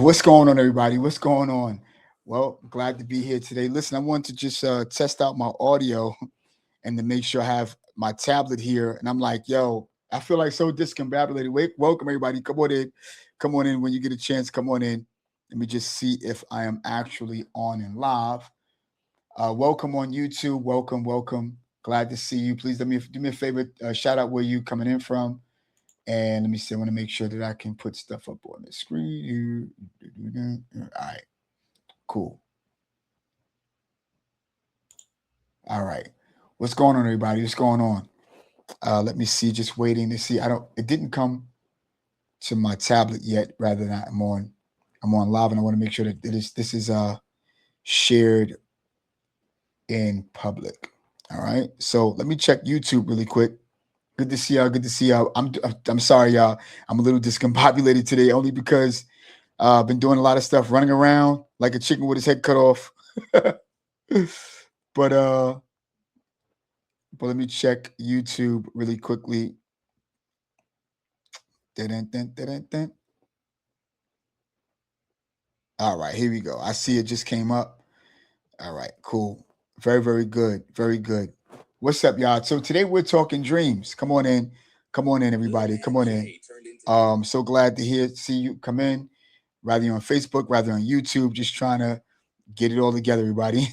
What's going on, everybody? What's going on? Well, glad to be here today. Listen, I want to just test out my audio and to make sure I have my tablet here. And I'm like, yo, I feel like so discombobulated. Wait, welcome, everybody. Come on in. Come on in when you get a chance. Come on in. Let me just see if I am actually on and live. Welcome on YouTube. Welcome, welcome. Glad to see you. Please do me a favor. Shout out where you coming in from. And let me see. I want to make sure that I can put stuff up on the screen. All right. Cool. All right. What's going on, everybody? What's going on? Let me see. Just waiting to see. It didn't come to my tablet yet. Rather than I'm on live, and I want to make sure that this is shared in public. All right. So let me check YouTube really quick. Good to see y'all. Good to see y'all. I'm sorry, y'all. I'm a little discombobulated today, only because I've been doing a lot of stuff, running around like a chicken with his head cut off. But let me check YouTube really quickly. All right, here we go. I see it just came up. All right, cool. Very, very good. Very good. What's up, y'all? So today we're talking dreams. Come on in. Come on in, everybody. Come on in. So glad to see you come in, rather you're on Facebook, rather on YouTube, just trying to get it all together, everybody.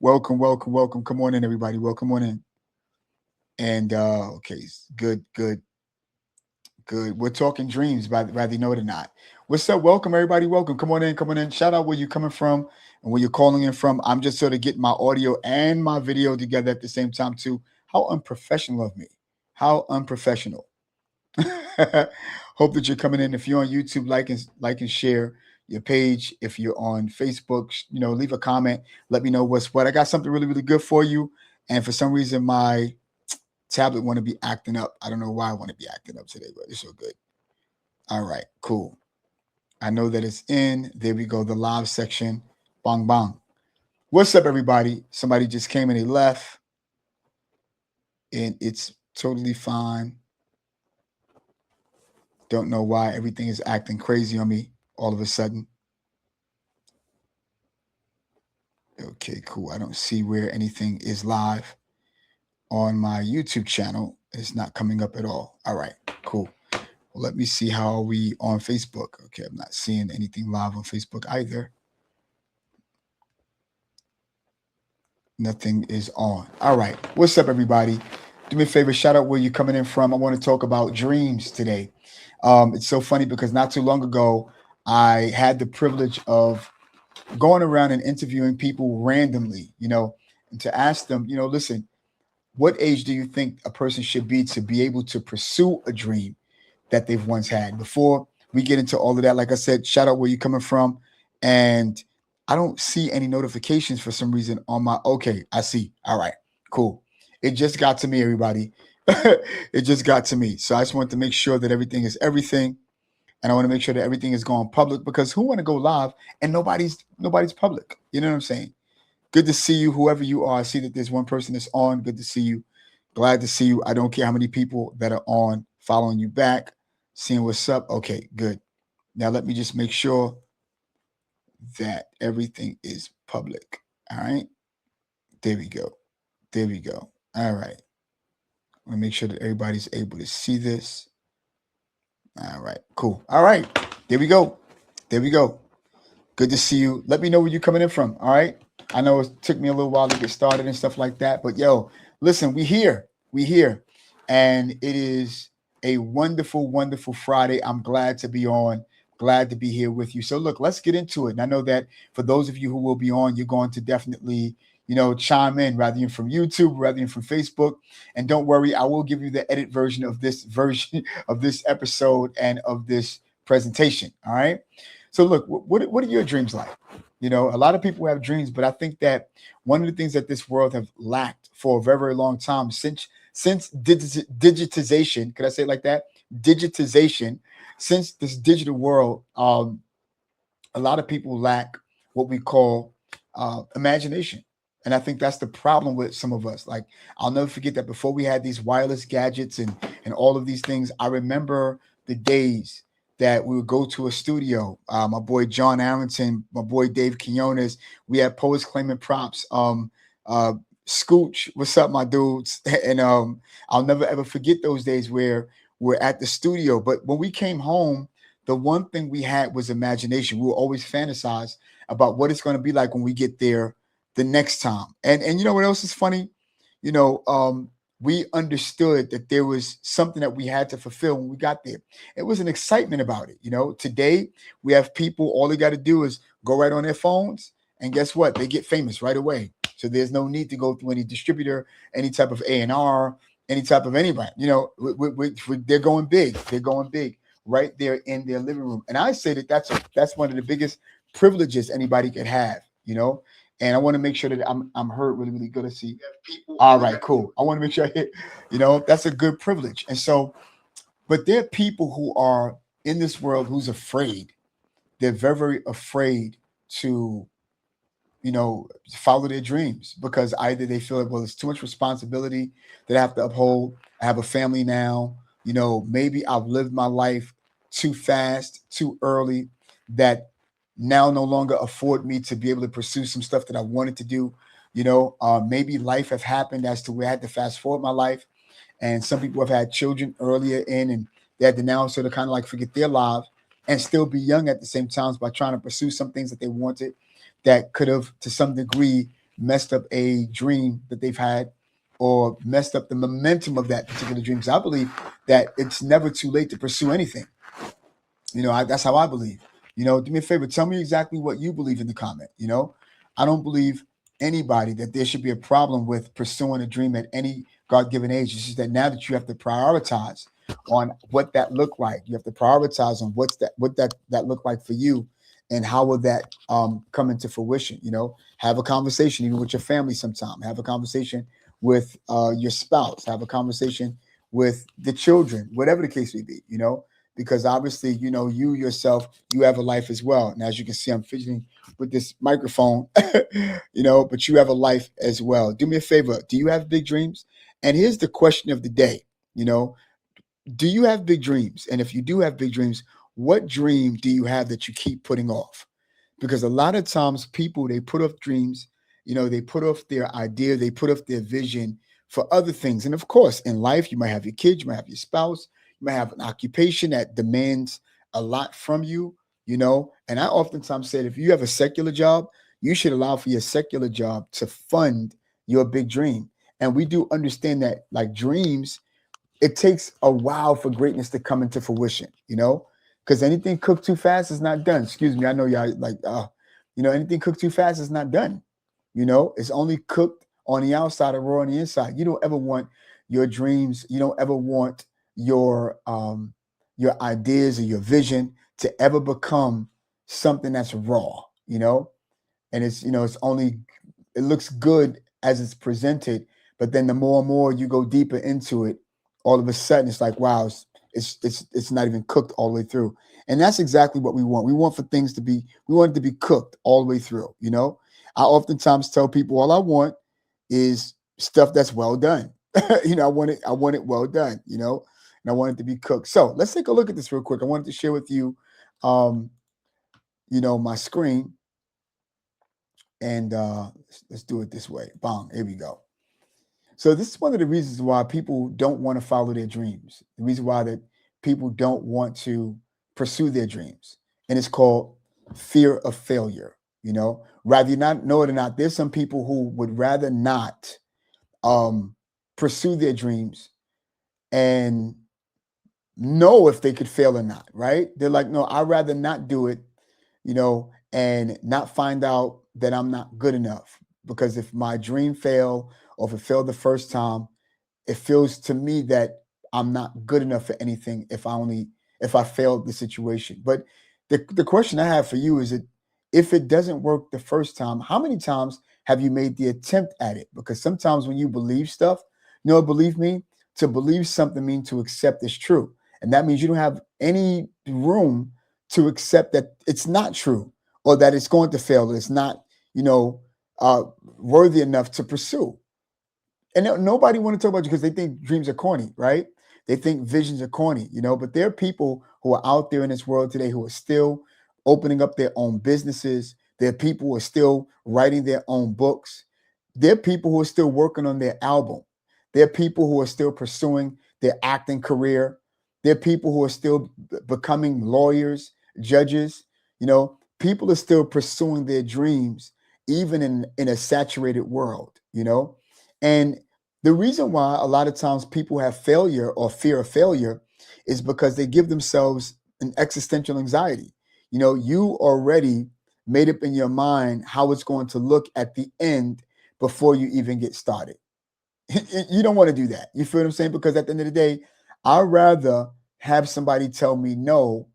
Welcome, welcome, welcome. Come on in, everybody. Welcome on in. And okay, good. We're talking dreams, whether you know it or not. What's up? Welcome, everybody. Welcome. Come on in. Come on in. Shout out where you're coming from and where you're calling in from. I'm just sort of getting my audio and my video together at the same time, too. How unprofessional of me. How unprofessional. Hope that you're coming in. If you're on YouTube, like and share your page. If you're on Facebook, leave a comment. Let me know what's what. I got something really, really good for you. And for some reason, my tablet want to be acting up. I don't know why I want to be acting up today, but it's so good. All right, cool. I know that it's in. There we go. The live section. Bang, bang. What's up, everybody? Somebody just came and they left. And it's totally fine. Don't know why everything is acting crazy on me all of a sudden. Okay, cool. I don't see where anything is live on my YouTube channel. It's not coming up at all. All right, cool. Well, let me see how are we on Facebook. Okay, I'm not seeing anything live on Facebook either. Nothing is on. All right. What's up, everybody? Do me a favor. Shout out where you're coming in from. I want to talk about dreams today. It's so funny because not too long ago, I had the privilege of going around and interviewing people randomly, and to ask them, listen, what age do you think a person should be to be able to pursue a dream that they've once had? Before we get into all of that, like I said, shout out where you're coming from. And I don't see any notifications for some reason on my, okay, I see. All right, cool. It just got to me, everybody. It just got to me. So I just want to make sure that everything is everything. And I want to make sure that everything is going public, because who want to go live and nobody's public? You know what I'm saying? Good to see you, whoever you are. I see that there's one person that's on. Good to see you. Glad to see you. I don't care how many people that are on, following you back, seeing what's up. Okay, good. Now let me just make sure that everything is public. All right. There we go. There we go. All right. I'm going to make sure that everybody's able to see this. All right, cool. All right, there we go. There we go. Good to see you. Let me know where you're coming in from. All right. I know it took me a little while to get started and stuff like that, but yo, listen, we here. And it is a wonderful, wonderful Friday. I'm glad to be on. Glad to be here with you. So look, let's get into it. And I know that for those of you who will be on, you're going to definitely, chime in, rather than from YouTube, rather than from Facebook. And don't worry, I will give you the edit version of this episode and of this presentation. All right. So look, what are your dreams like? A lot of people have dreams, but I think that one of the things that this world have lacked for a very, very long time since digitization, could I say it like that? Digitization, since this digital world, a lot of people lack what we call imagination. And I think that's the problem with some of us. Like, I'll never forget that before we had these wireless gadgets and all of these things, I remember the days that we would go to a studio. My boy John Arrington, my boy Dave Quinones. We had Poets Claiming Props. Uh, Scooch, what's up, my dudes? And I'll never ever forget those days where we're at the studio. But when we came home, the one thing we had was imagination. We were always fantasize about what it's going to be like when we get there the next time. And you know what else is funny? You know, we understood that there was something that we had to fulfill when we got there. It was an excitement about it. You know, today we have people, all they got to do is go right on their phones, and guess what? They get famous right away. So there's no need to go through any distributor, any type of A&R, any type of anybody. You know, they're going big. They're going big right there in their living room. And I say that that's one of the biggest privileges anybody could have. You know, and I want to make sure that I'm heard really really good. To see. All right, cool. I want to make sure I hit. You know, that's a good privilege. And so, but there are people who are in this world who's afraid. They're very very afraid to, you know, follow their dreams because either they feel like, well, it's too much responsibility that I have to uphold. I have a family now. You know, maybe I've lived my life too fast, too early, that now no longer afford me to be able to pursue some stuff that I wanted to do. You know, maybe life have happened as to where I had to fast forward my life, and some people have had children earlier in, and they had to now sort of kind of like forget their lives and still be young at the same time by trying to pursue some things that they wanted that could have, to some degree, messed up a dream that they've had or messed up the momentum of that particular dream. Because I believe that it's never too late to pursue anything. You know, that's how I believe. You know, do me a favor, tell me exactly what you believe in the comment. You know, I don't believe anybody that there should be a problem with pursuing a dream at any God given age. It's just that now that you have to prioritize on what that look like, you have to prioritize on what that look like for you, and how will that come into fruition. You know, have a conversation even with your family sometime. Have a conversation with your spouse. Have a conversation with the children, whatever the case may be. You know, because obviously, you know, you yourself, you have a life as well. And as you can see, I'm fidgeting with this microphone, you know, but you have a life as well. Do me a favor. Do you have big dreams? And here's the question of the day. You know, do you have big dreams? And if you do have big dreams, what dream do you have that you keep putting off? Because a lot of times people, they put off dreams, you know, they put off their idea, they put off their vision for other things. And of course, in life, you might have your kids, you might have your spouse, you might have an occupation that demands a lot from you, you know. And I oftentimes said, if you have a secular job, you should allow for your secular job to fund your big dream. And we do understand that, like, dreams, it takes a while for greatness to come into fruition, you know, because anything cooked too fast is not done. Excuse me. I know y'all like, you know, anything cooked too fast is not done. You know, it's only cooked on the outside and raw on the inside. You don't ever want your dreams. You don't ever want your ideas or your vision to ever become something that's raw, you know, and it's, you know, it's only, it looks good as it's presented, but then the more and more you go deeper into it, all of a sudden it's like, wow, it's not even cooked all the way through. And that's exactly what we want. We want for things to be, we want it to be cooked all the way through. You know, I oftentimes tell people all I want is stuff that's well done. You know, I want it well done, you know, and I want it to be cooked. So let's take a look at this real quick. I wanted to share with you, um, you know, my screen, and let's do it this way. Bang, here we go. So this is one of the reasons why people don't want to follow their dreams. The reason why that people don't want to pursue their dreams. And it's called fear of failure. You know, rather you not know it or not, there's some people who would rather not um pursue their dreams and know if they could fail or not, right? They're like, no, I'd rather not do it, you know, and not find out that I'm not good enough. Because if my dream failed, or if it failed the first time, it feels to me that I'm not good enough for anything if I failed the situation. But the question I have for you is that if it doesn't work the first time, how many times have you made the attempt at it? Because sometimes when you believe stuff, you know, believe me, to believe something means to accept it's true. And that means you don't have any room to accept that it's not true, or that it's going to fail, that it's not, you know, uh, worthy enough to pursue. And nobody want to talk about you because they think dreams are corny, right? They think visions are corny, but there are people who are out there in this world today who are still opening up their own businesses. There are people who are still writing their own books. There are people who are still working on their album. There are people who are still pursuing their acting career. There are people who are still becoming lawyers, judges. People are still pursuing their dreams, even in a saturated world, And the reason why a lot of times people have failure or fear of failure is because they give themselves an existential anxiety. You already made up in your mind how it's going to look at the end before you even get started. You don't want to do that. You feel what I'm saying? Because at the end of the day, I'd rather have somebody tell me no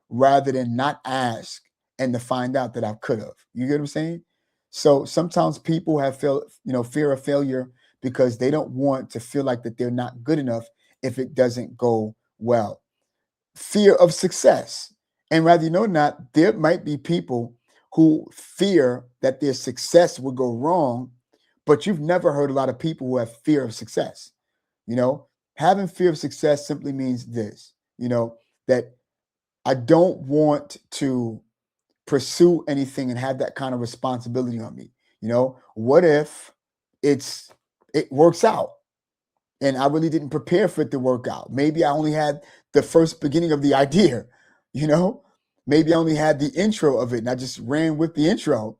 rather than not ask and to find out that I could have. You get what I'm saying? So sometimes people have fear of failure because they don't want to feel like that they're not good enough if it doesn't go well. Fear of success. And rather you know or not, there might be people who fear that their success will go wrong, but you've never heard a lot of people who have fear of success. Having fear of success simply means this, that I don't want to pursue anything and have that kind of responsibility on me. What if it works out and I really didn't prepare for it to work out? Maybe I only had the first beginning of the idea, maybe I only had the intro of it and I just ran with the intro,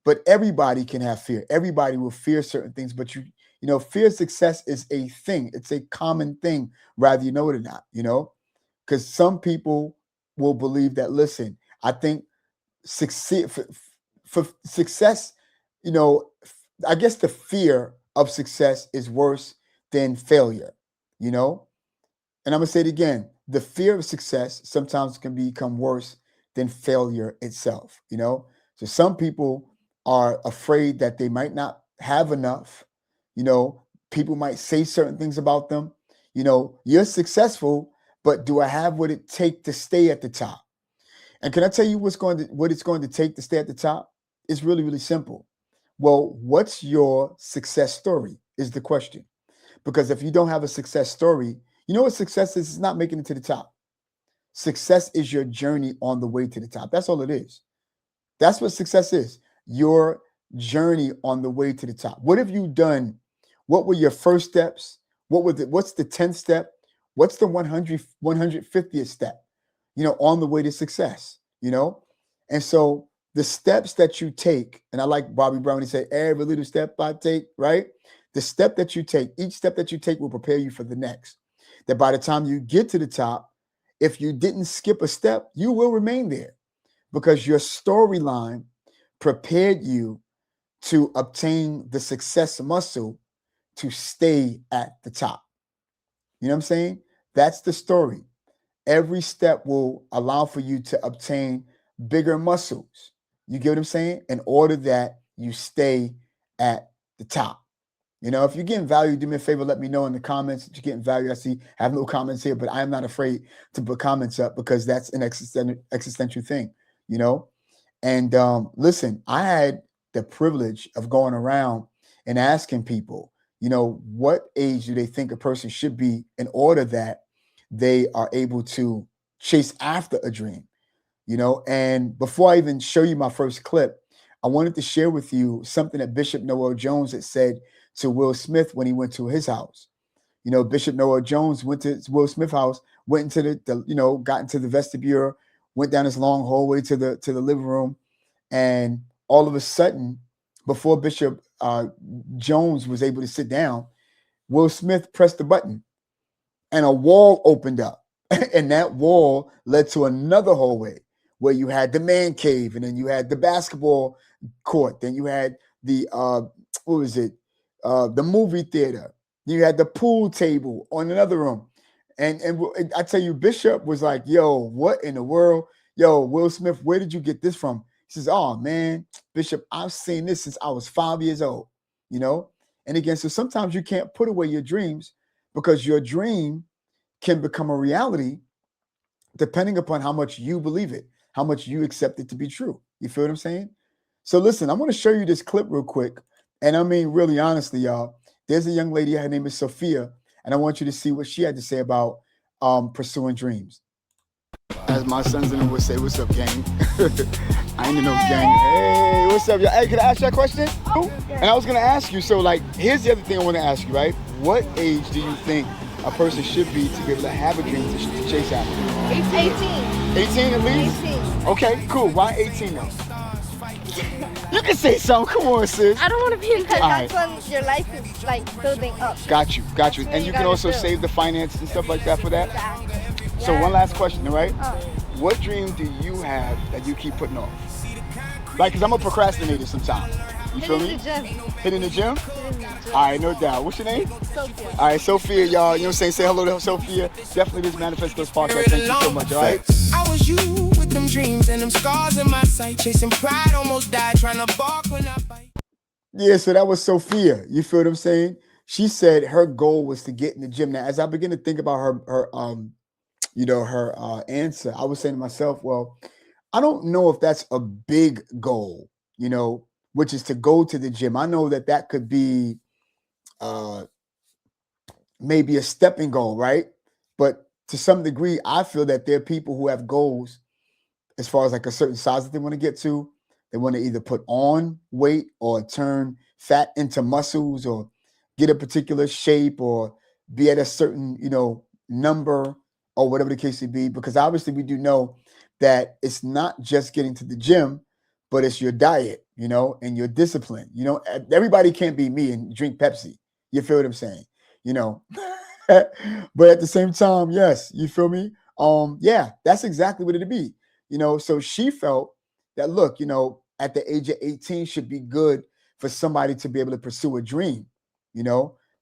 but everybody can have fear. Everybody will fear certain things, but fear of success is a thing. It's a common thing, rather you know it or not, because some people will believe that, listen, I think succeed for success, I guess the fear of success is worse than failure, and I'm gonna say it again. The fear of success sometimes can become worse than failure itself, So some people are afraid that they might not have enough, people might say certain things about them, you're successful, but do I have what it takes to stay at the top? And can I tell you what it's going to take to stay at the top? It's really, really simple. Well, what's your success story is the question. Because if you don't have a success story, you know what success is? It's not making it to the top. Success is your journey on the way to the top. That's all it is. That's what success is. Your journey on the way to the top. What have you done? What were your first steps? What's the 10th step? What's the 150th step? On the way to success, And so the steps that you take, and I like Bobby Brown, he said, every little step I take, right? The step that you take, each step that you take will prepare you for the next. That by the time you get to the top, if you didn't skip a step, you will remain there because your storyline prepared you to obtain the success muscle to stay at the top. You know what I'm saying? That's the story. Every step will allow for you to obtain bigger muscles. You get what I'm saying? In order that you stay at the top. If you're getting value, do me a favor, let me know in the comments that you're getting value. I have no comments here, but I am not afraid to put comments up because that's an existential thing, And listen, I had the privilege of going around and asking people, what age do they think a person should be in order that they are able to chase after a dream, And before I even show you my first clip, I wanted to share with you something that Bishop Noel Jones had said to Will Smith when he went to his house. Bishop Noel Jones went to Will Smith's house, went into got into the vestibule, went down this long hallway to the living room, and all of a sudden, before Bishop Jones was able to sit down, Will Smith pressed the button and a wall opened up. And that wall led to another hallway where you had the man cave, and then you had the basketball court, then you had the the movie theater, you had the pool table on another room. And I tell you, Bishop was like, yo, what in the world? Yo, Will Smith, where did you get this from? He says, oh man, Bishop, I've seen this since I was 5 years old, And again, so sometimes you can't put away your dreams because your dream can become a reality depending upon how much you believe it, how much you accept it to be true. You feel what I'm saying? So listen, I'm going to show you this clip real quick. And I mean, really honestly, y'all, there's a young lady, her name is Sophia, and I want you to see what she had to say about pursuing dreams. As my sons in them would say, "What's up, gang?" I ain't in no gang. Hey, what's up, y'all? Hey, can I ask you a question? And I was gonna ask you. So, like, here's the other thing I want to ask you, right? What age do you think a person should be to be able to have a dream to chase after? 18. 18 at least. 18. Okay, cool. Why 18 though? You can say something. Come on, sis. I don't want to be because Alright. that's when your life is like building up. Got you. When And you you can gotta also build. save the finances and stuff like that for that. Exactly. So one last question, all right? Oh. What dream do you have that you keep putting off? Like, because I'm a procrastinator sometimes. You feel Hitting me? the gym. Hitting the gym? Hitting the gym. All right, no doubt. What's your name? Sophia. All right, Sophia, y'all. You know what I'm saying? Say hello to Sophia. Definitely this Manifest Those podcast. Thank you so much, all right? I was you with them dreams and them scars in my sight. Chasing pride, almost died trying to bark when I bite. Yeah, so that was Sophia. You feel what I'm saying? She said her goal was to get in the gym. Now, as I begin to think about her answer, I was saying to myself, well, I don't know if that's a big goal, which is to go to the gym. I know that could be maybe a stepping goal, right? But to some degree, I feel that there are people who have goals as far as like a certain size that they want to get to. They want to either put on weight or turn fat into muscles or get a particular shape or be at a certain, number or whatever the case may be. Because obviously we do know that it's not just getting to the gym, but it's your diet, and your discipline. Everybody can't be me and drink Pepsi. You feel what I'm saying? But at the same time, yes, you feel me? Yeah, that's exactly what it'd be. So she felt that, look, at the age of 18 should be good for somebody to be able to pursue a dream,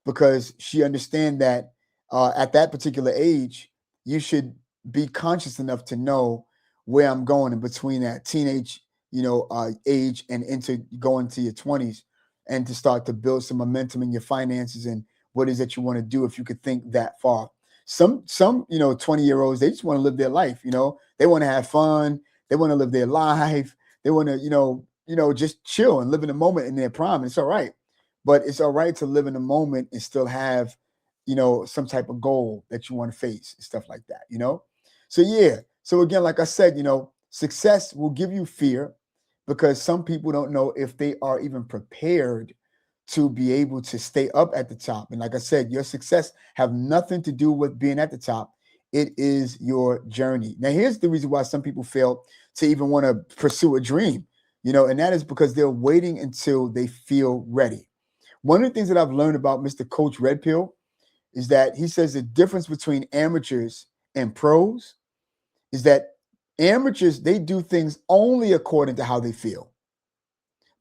because she understand that at that particular age, you should be conscious enough to know where I'm going in between that teenage, age and into going to your 20s, and to start to build some momentum in your finances and what it is that you want to do if you could think that far. Some 20-year-olds, they just want to live their life, they want to have fun, they want to live their life, they want to, just chill and live in the moment in their prime. And it's all right. But it's all right to live in the moment and still have, some type of goal that you want to face and stuff like that, So yeah. So again, like I said, success will give you fear because some people don't know if they are even prepared to be able to stay up at the top. And like I said, your success have nothing to do with being at the top. It is your journey. Now, here's the reason why some people fail to even want to pursue a dream, and that is because they're waiting until they feel ready. One of the things that I've learned about Mr. Coach Red Pill is that he says the difference between amateurs and pros is that amateurs, they do things only according to how they feel.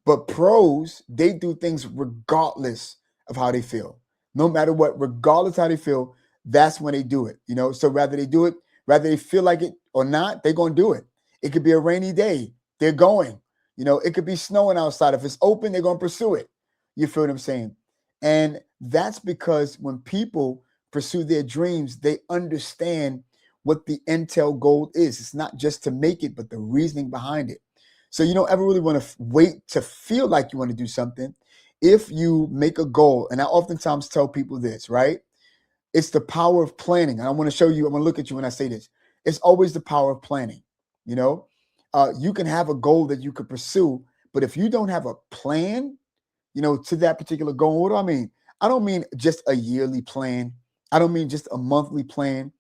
But pros, they do things regardless of how they feel. No matter what, regardless of how they feel, that's when they do it. So rather they feel like it or not, they're going to do it. It could be a rainy day. They're going. It could be snowing outside. If it's open, they're going to pursue it. You feel what I'm saying? And that's because when people pursue their dreams, they understand what the entail goal is. It's not just to make it, but the reasoning behind it. So you don't ever really want to wait to feel like you want to do something. If you make a goal, and I oftentimes tell people this, right? It's the power of planning. And I want to show you, I'm going to look at you when I say this. It's always the power of planning. You can have a goal that you could pursue, but if you don't have a plan, to that particular goal, what do I mean? I don't mean just a yearly plan. I don't mean just a monthly plan.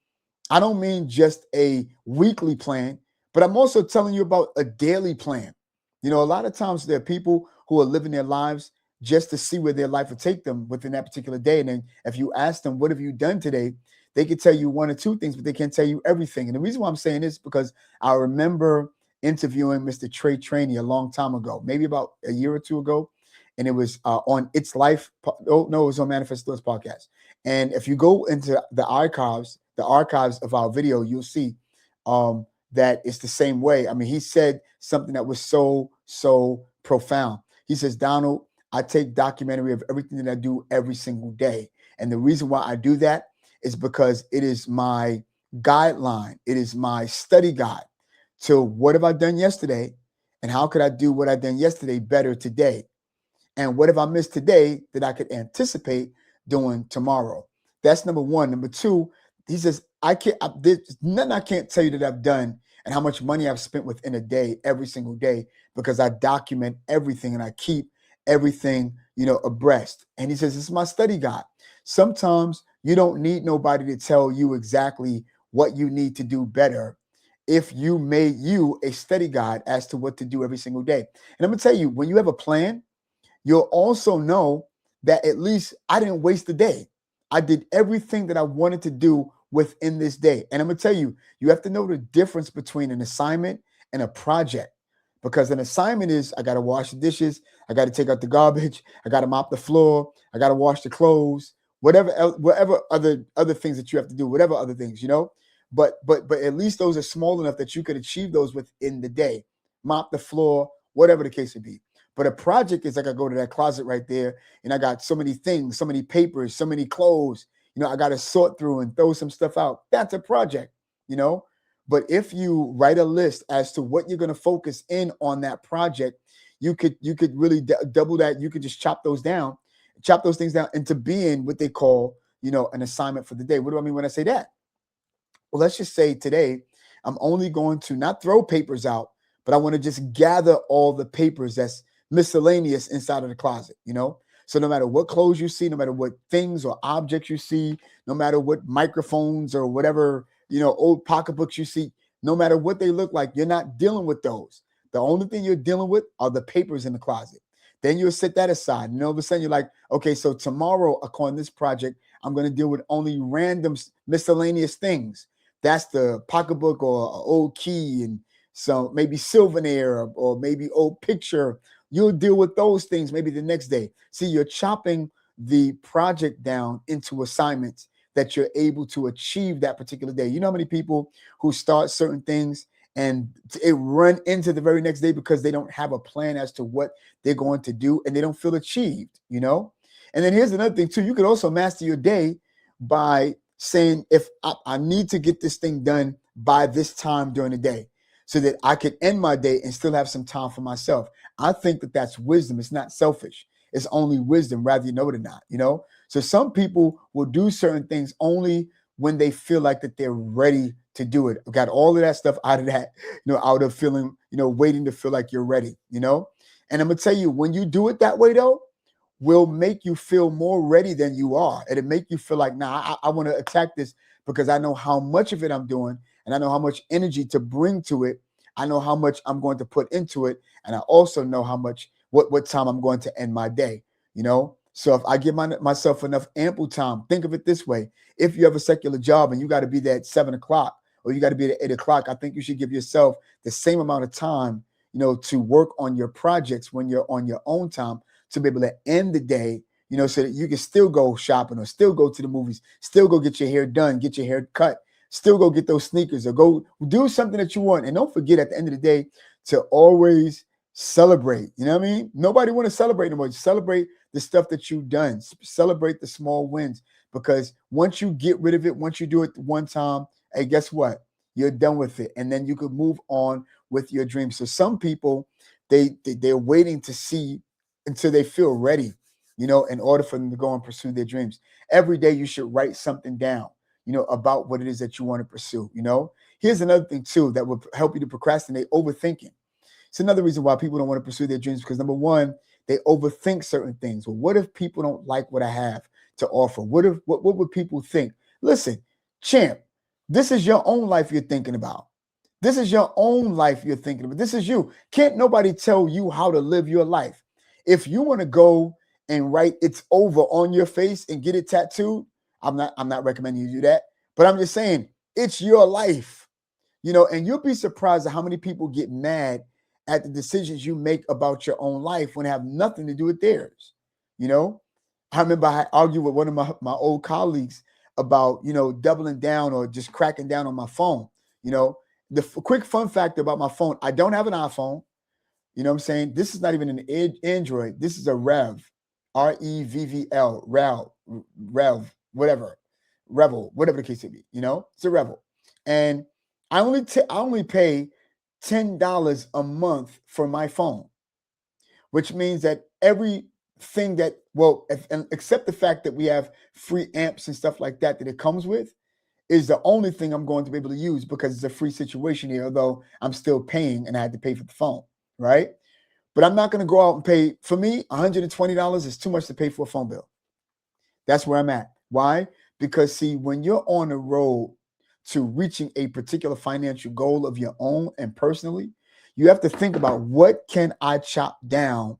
I don't mean just a weekly plan, but I'm also telling you about a daily plan. A lot of times there are people who are living their lives just to see where their life will take them within that particular day. And then if you ask them, what have you done today? They can tell you one or two things, but they can't tell you everything. And the reason why I'm saying this is because I remember interviewing Mr. Trey Trainey a long time ago, maybe about a year or two ago. And it was on It's Life. Oh, no, it was on Manifest Thoughts podcast. And if you go into the archives of our video, you'll see that it's the same way. I mean, he said something that was so profound. He says, Donald, I take documentary of everything that I do every single day. And the reason why I do that is because it is my guideline. It is my study guide to what have I done yesterday and how could I do what I done yesterday better today? And what have I missed today that I could anticipate doing tomorrow? That's number one. Number two, he says, there's nothing I can't tell you that I've done and how much money I've spent within a day, every single day, because I document everything and I keep everything, abreast. And he says, it's my study guide. Sometimes you don't need nobody to tell you exactly what you need to do better if you made you a study guide as to what to do every single day. And I'm going to tell you, when you have a plan, you'll also know that at least I didn't waste the day. I did everything that I wanted to do within this day. And I'm going to tell you, you have to know the difference between an assignment and a project. Because an assignment is, I got to wash the dishes, I got to take out the garbage, I got to mop the floor, I got to wash the clothes, whatever other things that you have to do, whatever other things, But at least those are small enough that you could achieve those within the day. Mop the floor, whatever the case would be. But a project is like, I go to that closet right there and I got so many things, so many papers, so many clothes, I got to sort through and throw some stuff out. That's a project, But if you write a list as to what you're going to focus in on that project, you could really double that. You could just chop those things down into being what they call, an assignment for the day. What do I mean when I say that? Well, let's just say today, I'm only going to not throw papers out, but I want to just gather all the papers that's miscellaneous inside of the closet, So no matter what clothes you see, no matter what things or objects you see, no matter what microphones or whatever, old pocketbooks you see, no matter what they look like, you're not dealing with those. The only thing you're dealing with are the papers in the closet. Then you'll set that aside. And all of a sudden you're like, okay, so tomorrow, according to this project, I'm going to deal with only random miscellaneous things. That's the pocketbook or an old key and some maybe souvenir or maybe old picture. You'll deal with those things maybe the next day. See, you're chopping the project down into assignments that you're able to achieve that particular day. You know how many people who start certain things and it run into the very next day because they don't have a plan as to what they're going to do and they don't feel achieved, And then here's another thing too. You could also master your day by saying, if I need to get this thing done by this time during the day so that I could end my day and still have some time for myself. I think that that's wisdom. It's not selfish. It's only wisdom, whether you know it or not, So some people will do certain things only when they feel like that they're ready to do it. Got all of that stuff out of that, out of feeling, waiting to feel like you're ready, And I'm going to tell you, when you do it that way, though, will make you feel more ready than you are. It'll make you feel like, nah, I want to attack this because I know how much of it I'm doing and I know how much energy to bring to it. I know how much I'm going to put into it. And I also know how much, what time I'm going to end my day, So if I give myself enough ample time, think of it this way. If you have a secular job and you got to be there at 7 o'clock or you got to be there at 8 o'clock, I think you should give yourself the same amount of time, to work on your projects when you're on your own time, to be able to end the day, so that you can still go shopping or still go to the movies, still go get your hair done, get your hair cut, still go get those sneakers or go do something that you want. And don't forget at the end of the day to always celebrate. You know what I mean? Nobody want to celebrate anymore. Celebrate the stuff that you've done. Celebrate the small wins, because once you get rid of it, once you do it one time, hey, guess what? You're done with it. And then you could move on with your dreams. So some people, they're waiting to see until they feel ready, in order for them to go and pursue their dreams. Every day you should write something down, about what it is that you want to pursue. Here's another thing too that will help you to procrastinate: overthinking. It's another reason why people don't want to pursue their dreams, because number one, they overthink certain things. Well, what if people don't like what I have to offer? What would people think? Listen, champ, this is your own life you're thinking about. This is your own life you're thinking about. This is you. Can't nobody tell you how to live your life. If you want to go and write "it's over" on your face and get it tattooed, I'm not recommending you do that. But I'm just saying, it's your life, and you'll be surprised at how many people get mad at the decisions you make about your own life when it have nothing to do with theirs. I remember I argued with one of my old colleagues about, doubling down or just cracking down on my phone. The quick fun fact about my phone: I don't have an iPhone. You know what I'm saying? This is not even an Android. This is a Rev, REVVL, Rev, whatever, Revel, whatever the case may be. It's a Revel, and I only pay $10 a month for my phone, which means that every thing that, well, and except the fact that we have free amps and stuff like that it comes with, is the only thing I'm going to be able to use because it's a free situation here, although I'm still paying and I had to pay for the phone, right? But I'm not going to go out and pay. For me, $120 is too much to pay for a phone bill. That's where I'm at. Why? Because see, when you're on the road to reaching a particular financial goal of your own and personally, you have to think about what can I chop down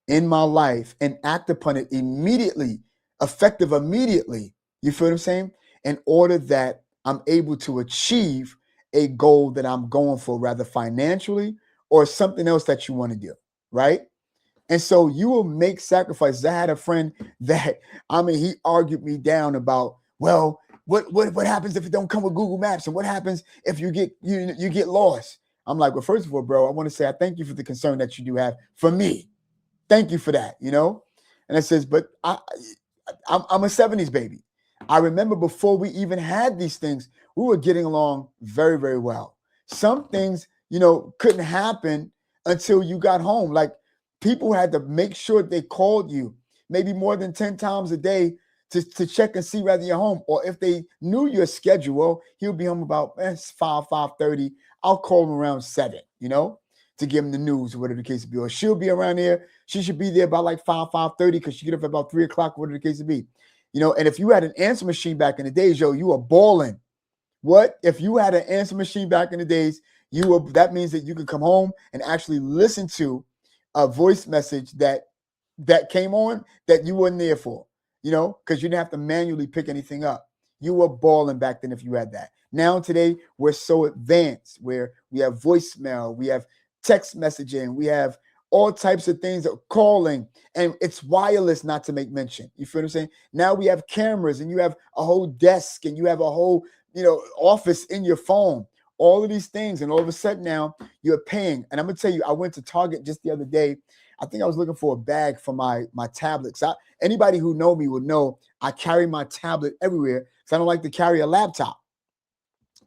in my life and act upon it immediately, effective immediately. You feel what I'm saying? In order that I'm able to achieve a goal that I'm going for, rather financially or something else that you want to do, right? And so you will make sacrifices. I had a friend that, he argued me down about, well, what happens if it don't come with Google Maps, and what happens if you get lost? I'm like, well, first of all, bro, I want to say I thank you for the concern that you do have for me. Thank you for that, And it says, but I'm a 70s baby. I remember before we even had these things, we were getting along very, very well. Some things, couldn't happen until you got home. Like, people had to make sure they called you maybe more than 10 times a day to check and see whether you're home. Or if they knew your schedule, well, he'll be home about 5:30. I'll call him around 7, to give him the news or whatever the case may be. Or she'll be around there. She should be there about like 5:30 because she get up at about 3 o'clock, whatever the case may be. And if you had an answer machine back in the days, you were balling. What? If you had an answer machine back in the days, that means that you could come home and actually listen to a voice message that came on that you weren't there for, because you didn't have to manually pick anything up. You were balling back then if you had that. Now today, we're so advanced where we have voicemail, we have text messaging, we have all types of things that calling, and it's wireless, not to make mention. You feel what I'm saying? Now we have cameras, and you have a whole desk, and you have a whole, office in your phone, all of these things. And all of a sudden now you're paying. And I'm going to tell you, I went to Target just the other day. I think I was looking for a bag for my tablets. Anybody who know me would know I carry my tablet everywhere because I don't like to carry a laptop.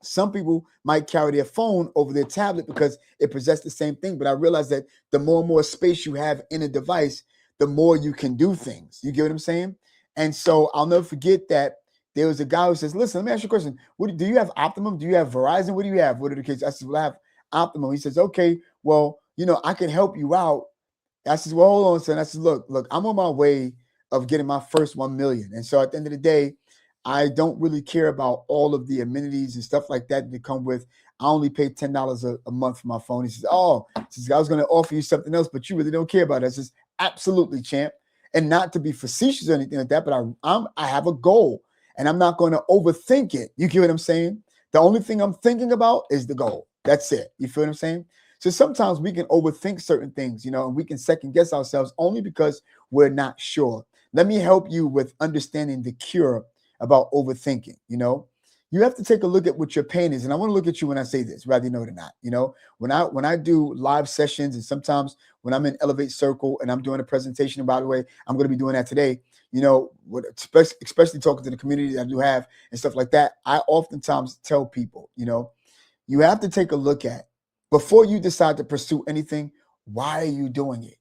Some people might carry their phone over their tablet because it possesses the same thing. But I realized that the more and more space you have in a device, the more you can do things. You get what I'm saying? And so I'll never forget that there was a guy who says, listen, let me ask you a question. Do you have Optimum? Do you have Verizon? What do you have? What are the kids? I said, well, I have Optimum. He says, okay, well, I can help you out. I said, well, hold on, son. I said, look, I'm on my way of getting my first 1 million. And so at the end of the day, I don't really care about all of the amenities and stuff like that come with. I only pay $10 a month for my phone. He says, I was going to offer you something else, but you really don't care about it. I says, absolutely, champ. And not to be facetious or anything like that, but I have a goal. And I'm not going to overthink it. You get what I'm saying? The only thing I'm thinking about is the goal. That's it. You feel what I'm saying? So sometimes we can overthink certain things, and we can second guess ourselves only because we're not sure. Let me help you with understanding the cure about overthinking. You have to take a look at what your pain is. And I want to look at you when I say this, whether you know it or not. When I do live sessions, and sometimes when I'm in Elevate Circle and I'm doing a presentation, and by the way, I'm going to be doing that today, especially talking to the community that I do have and stuff like that. I oftentimes tell people, you have to take a look at, before you decide to pursue anything, why are you doing it?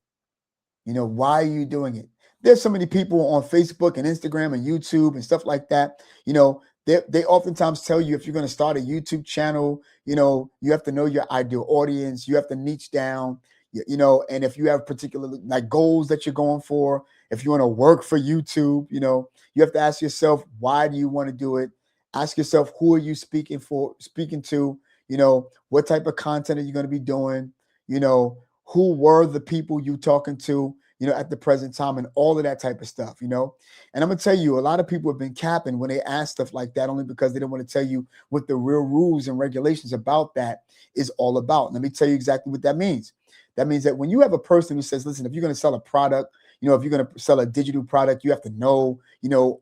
Why are you doing it? There's so many people on Facebook and Instagram and YouTube and stuff like that. They oftentimes tell you, if you're going to start a YouTube channel, you have to know your ideal audience. You have to niche down, and if you have particular like goals that you're going for, if you want to work for YouTube, you have to ask yourself, why do you want to do it? Ask yourself, who are you speaking to? What type of content are you going to be doing? Who were the people you talking to, at the present time, and all of that type of stuff, And I'm going to tell you, a lot of people have been capping when they ask stuff like that, only because they don't want to tell you what the real rules and regulations about that is all about. Let me tell you exactly what that means. That means that when you have a person who says, listen, if you're going to sell a product, if you're going to sell a digital product, you have to know,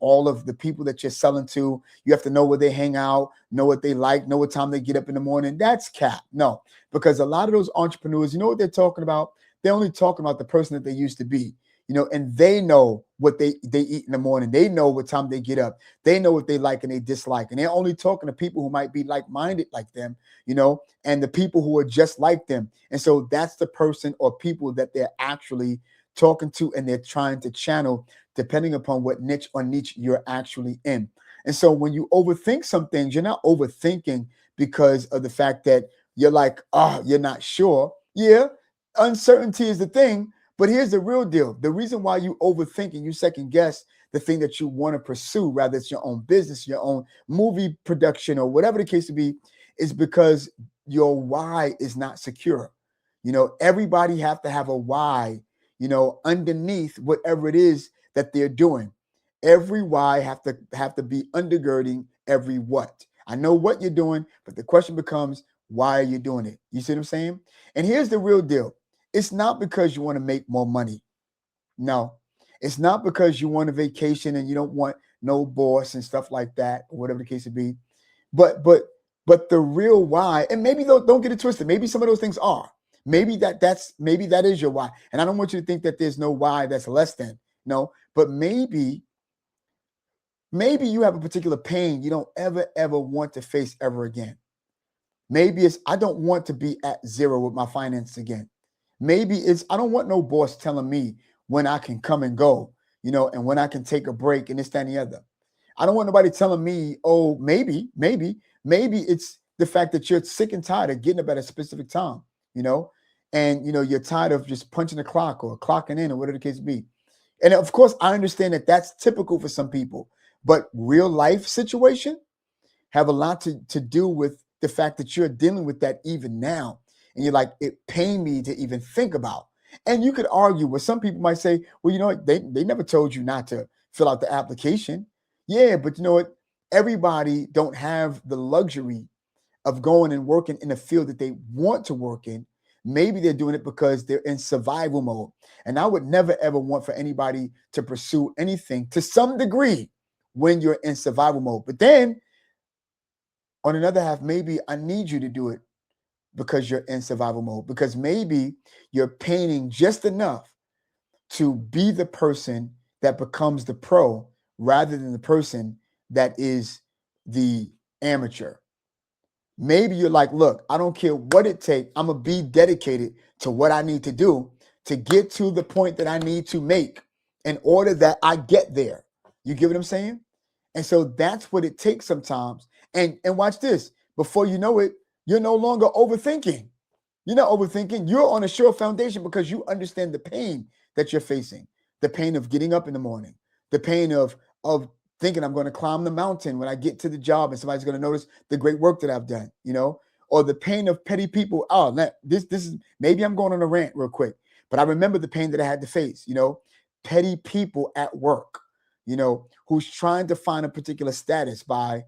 all of the people that you're selling to. You have to know where they hang out, know what they like, know what time they get up in the morning. That's cap. No, because a lot of those entrepreneurs, you know what they're talking about? They're only talking about the person that they used to be, and they know what they eat in the morning. They know what time they get up. They know what they like and they dislike. And they're only talking to people who might be like-minded like them, and the people who are just like them. And so that's the person or people that they're actually talking to and they're trying to channel depending upon what niche or niche you're actually in. And so when you overthink some things, you're not overthinking because of the fact that you're like, oh, you're not sure. Yeah, uncertainty is the thing. But here's the real deal. The reason why you overthink and you second guess the thing that you want to pursue, rather it's your own business, your own movie production, or whatever the case to be, is because your why is not secure. Everybody have to have a why, underneath whatever it is that they're doing. Every why have to be undergirding every what. I know what you're doing, but the question becomes, why are you doing it? You see what I'm saying? And here's the real deal. It's not because you want to make more money. No, it's not because you want a vacation and you don't want no boss and stuff like that, or whatever the case would be. But the real why, and maybe don't get it twisted. Maybe some of those things are. Maybe that is your why. And I don't want you to think that there's no why that's less than. No, but maybe you have a particular pain you don't ever want to face ever again. Maybe it's, I don't want to be at zero with my finances again. Maybe it's, I don't want no boss telling me when I can come and go, and when I can take a break and this, that, and the other. I don't want nobody telling me, oh, maybe it's the fact that you're sick and tired of getting up at a specific time, and, you're tired of just punching the clock or clocking in or whatever the case be. And of course, I understand that that's typical for some people, but real life situation have a lot to do with the fact that you're dealing with that even now. And you're like, it pained me to even think about. And you could argue where some people might say, well, you know what? They never told you not to fill out the application. Yeah, but you know what? Everybody don't have the luxury of going and working in a field that they want to work in. Maybe they're doing it because they're in survival mode. And I would never, ever want for anybody to pursue anything to some degree when you're in survival mode. But then on another half, maybe I need you to do it because you're in survival mode, because maybe you're painting just enough to be the person that becomes the pro rather than the person that is the amateur. Maybe you're like, look, I don't care what it takes. I'm going to be dedicated to what I need to do to get to the point that I need to make in order that I get there. You get what I'm saying? And so that's what it takes sometimes. And watch this. Before you know it, you're no longer overthinking. You're not overthinking. You're on a sure foundation because you understand the pain that you're facing. The pain of getting up in the morning. The pain of thinking I'm going to climb the mountain when I get to the job and somebody's going to notice the great work that I've done, or the pain of petty people. Oh, this is, maybe I'm going on a rant real quick, but I remember the pain that I had to face, petty people at work, who's trying to find a particular status by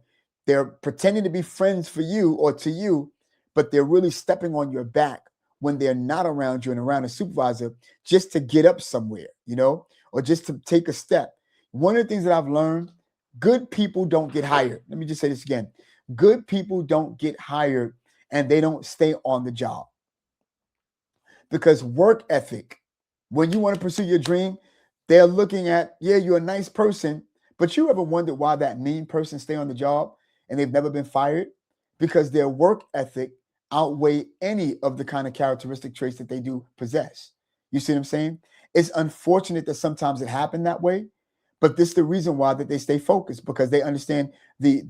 they're pretending to be friends for you or to you, but they're really stepping on your back when they're not around you and around a supervisor just to get up somewhere, or just to take a step. One of the things that I've learned, good people don't get hired. Let me just say this again. Good people don't get hired and they don't stay on the job. Because work ethic, when you want to pursue your dream, they're looking at, yeah, you're a nice person, but you ever wondered why that mean person stay on the job and they've never been fired? Because their work ethic outweigh any of the kind of characteristic traits that they do possess. You see what I'm saying? It's unfortunate that sometimes it happened that way, but this is the reason why that they stay focused, because they understand the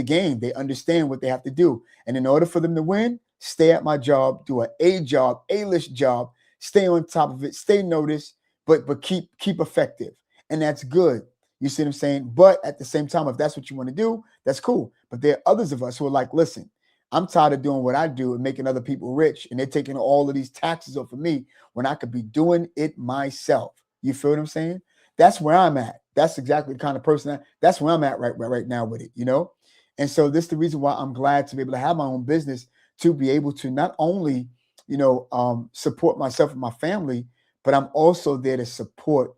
game. They understand what they have to do. And in order for them to win, stay at my job, do an A-list job, stay on top of it, stay noticed, but keep effective. And that's good. You see what I'm saying? But at the same time, if that's what you want to do, that's cool. But there are others of us who are like, listen, I'm tired of doing what I do and making other people rich, and they're taking all of these taxes off of me when I could be doing it myself. You feel what I'm saying? That's where I'm at. That's exactly the kind of person that's where I'm at right now with it, And so this is the reason why I'm glad to be able to have my own business, to be able to not only, support myself and my family, but I'm also there to support,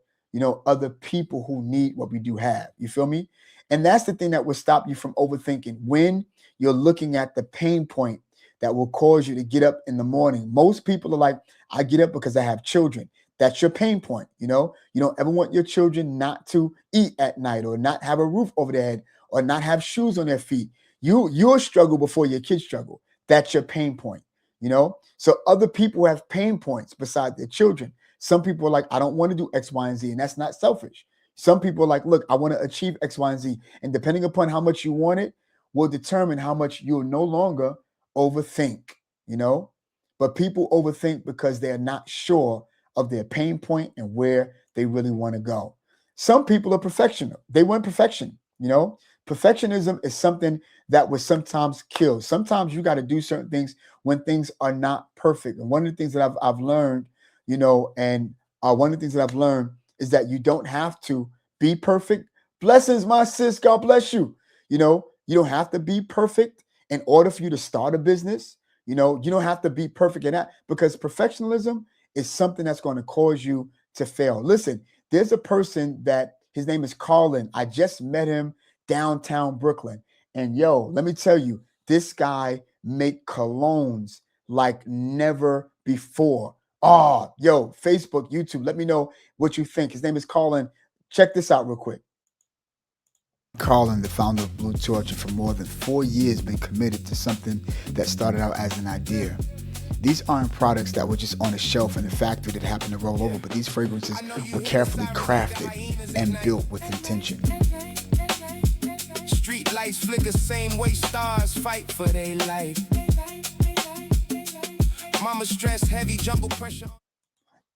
other people who need what we do have. You feel me? And that's the thing that will stop you from overthinking. When you're looking at the pain point that will cause you to get up in the morning. Most people are like, I get up because I have children. That's your pain point. You don't ever want your children not to eat at night, or not have a roof over their head, or not have shoes on their feet. You'll struggle before your kids struggle. That's your pain point. So other people have pain points besides their children. Some people are like, I don't want to do X, Y, and Z, and that's not selfish. Some people are like, look, I want to achieve X, Y, and Z. And depending upon how much you want it will determine how much you'll no longer overthink, you know? But people overthink because they're not sure of their pain point and where they really want to go. Some people are perfectional. They want perfection, you know? Perfectionism is something that will sometimes kill. Sometimes you got to do certain things when things are not perfect. And one of the things that I've learned, you know, and one of the things that I've learned is that you don't have to be perfect. Blessings, my sis. God bless you. You know, you don't have to be perfect in order for you to start a business. You know, you don't have to be perfect in that, because perfectionism is something that's going to cause you to fail. Listen, there's a person that his name is Colin. I just met him downtown Brooklyn. And yo, let me tell you, this guy make colognes like never before. Oh, yo, Facebook, YouTube, let me know what you think. His name is Colin. Check this out real quick. Colin, the founder of Blue Torch, and for more than 4 years been committed to something that started out as an idea. These aren't products that were just on a shelf in a factory that happened to roll over, but these fragrances were carefully crafted and built with intention. Street lights flicker same way stars fight for their life. Mama stress heavy jungle pressure.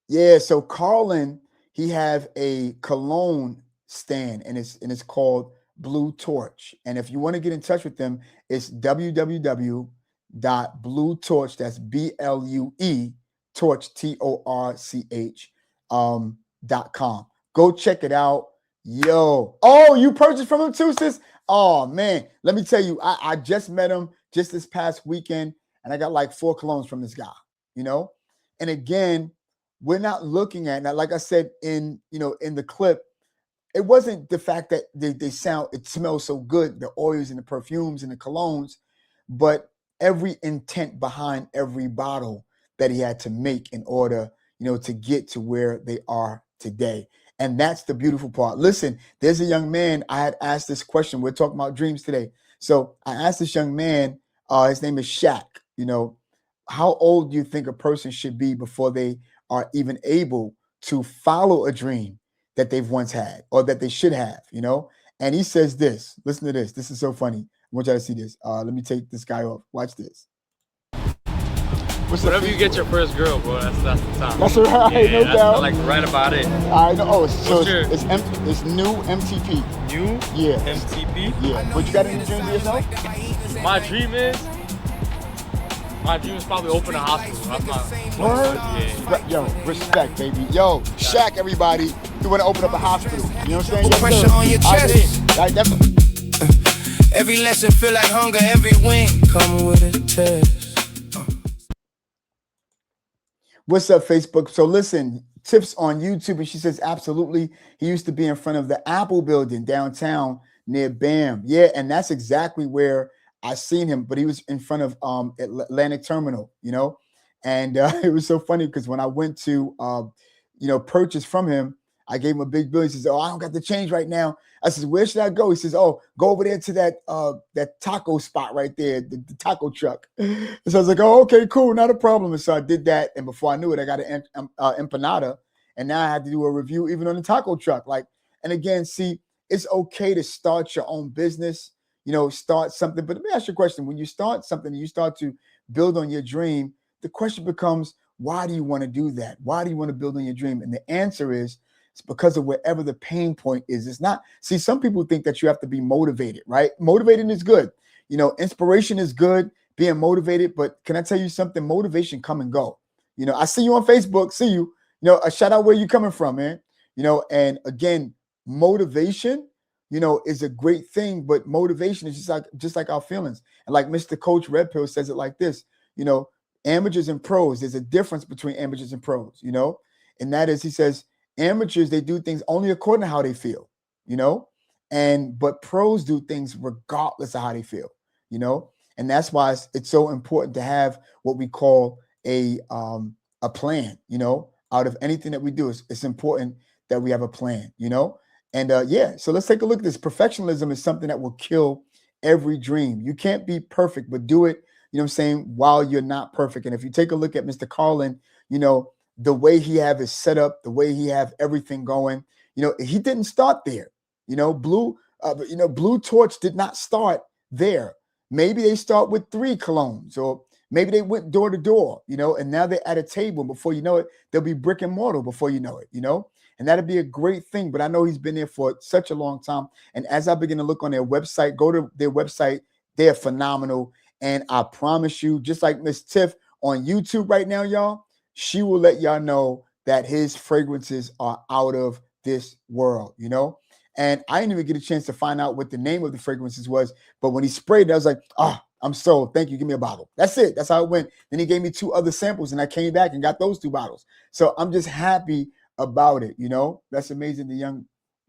Yeah, so Colin, he have a cologne stand, and it's called Blue Torch. And if you want to get in touch with them, it's www.bluetorch, that's BLUE torch TORCH .com. Go check it out. Yo. Oh, you purchased from him too, sis? Oh man, let me tell you, I just met him just this past weekend, and I got like 4 colognes from this guy, you know? And again, we're not looking at, now, like I said in the clip, it wasn't the fact that it smells so good, the oils and the perfumes and the colognes, but every intent behind every bottle that he had to make in order, to get to where they are today. And that's the beautiful part. Listen, there's a young man, I had asked this question. We're talking about dreams today. So I asked this young man, his name is Shaq, how old do you think a person should be before they are even able to follow a dream that they've once had or that they should have, And he says this, listen to this. This is so funny. I want y'all to see this. Let me take this guy off. Watch this. Whenever you get your first girl, bro, that's the time. That's right, yeah, no doubt. Like right about it. I know. Oh, so it's NEW-MTP. New? Yeah. MTP? Yeah. But you got any dreams for yourself? My dream is probably open a hospital. That's my Word? yeah. Yo, respect, baby. Yo, Shaq, everybody. You want to open up a hospital. You know what I'm saying? Put pressure on your chest. Every lesson feel like hunger. Every win come with a test. What's up, Facebook? So listen, Tips on YouTube, and she says, absolutely. He used to be in front of the Apple building downtown near BAM. Yeah, and that's exactly where I seen him, but he was in front of Atlantic Terminal, and it was so funny because when I went to, purchase from him, I gave him a big bill. He says, oh, I don't got the change right now. I says, where should I go? He says, oh, go over there to that taco spot right there, the taco truck. And so I was like, oh, okay, cool, not a problem. And so I did that. And before I knew it, I got an empanada. And now I had to do a review even on the taco truck. And again, see, it's okay to start your own business, start something. But let me ask you a question. When you start something and you start to build on your dream, the question becomes, why do you want to do that? Why do you want to build on your dream? And the answer is, it's because of wherever the pain point is. It's not, see, some people think that you have to be motivated, right? Motivating is good. Inspiration is good, being motivated. But can I tell you something? Motivation come and go. I see you on Facebook, see you, a shout out where you coming from, man. And again, motivation, is a great thing, but motivation is just like our feelings. And like Mr. Coach Red Pill says it like this, amateurs and pros, there's a difference between amateurs and pros, and that is, he says, amateurs, they do things only according to how they feel, but pros do things regardless of how they feel, and that's why it's so important to have what we call a plan, out of anything that we do. It's important that we have a plan, and so let's take a look at this. Perfectionism is something that will kill every dream. You can't be perfect, but do it, while you're not perfect. And if you take a look at Mr. Carlin, the way he have his setup, the way he have everything going. You know, he didn't start there. You know, Blue Torch did not start there. Maybe they start with 3 colognes, or maybe they went door to door, you know, and now they're at a table. Before you know it, they'll be brick and mortar before you know it, you know, and that'd be a great thing. But I know he's been there for such a long time. And as I begin to look on their website, go to their website, they're phenomenal. And I promise you, just like Miss Tiff on YouTube right now, y'all, she will let y'all know that his fragrances are out of this world, you know. And I didn't even get a chance to find out what the name of the fragrances was. But when he sprayed it, I was like, oh, I'm sold. Thank you. Give me a bottle. That's it. That's how it went. Then he gave me 2 other samples, and I came back and got those 2 bottles. So I'm just happy about it. You know, that's amazing. The young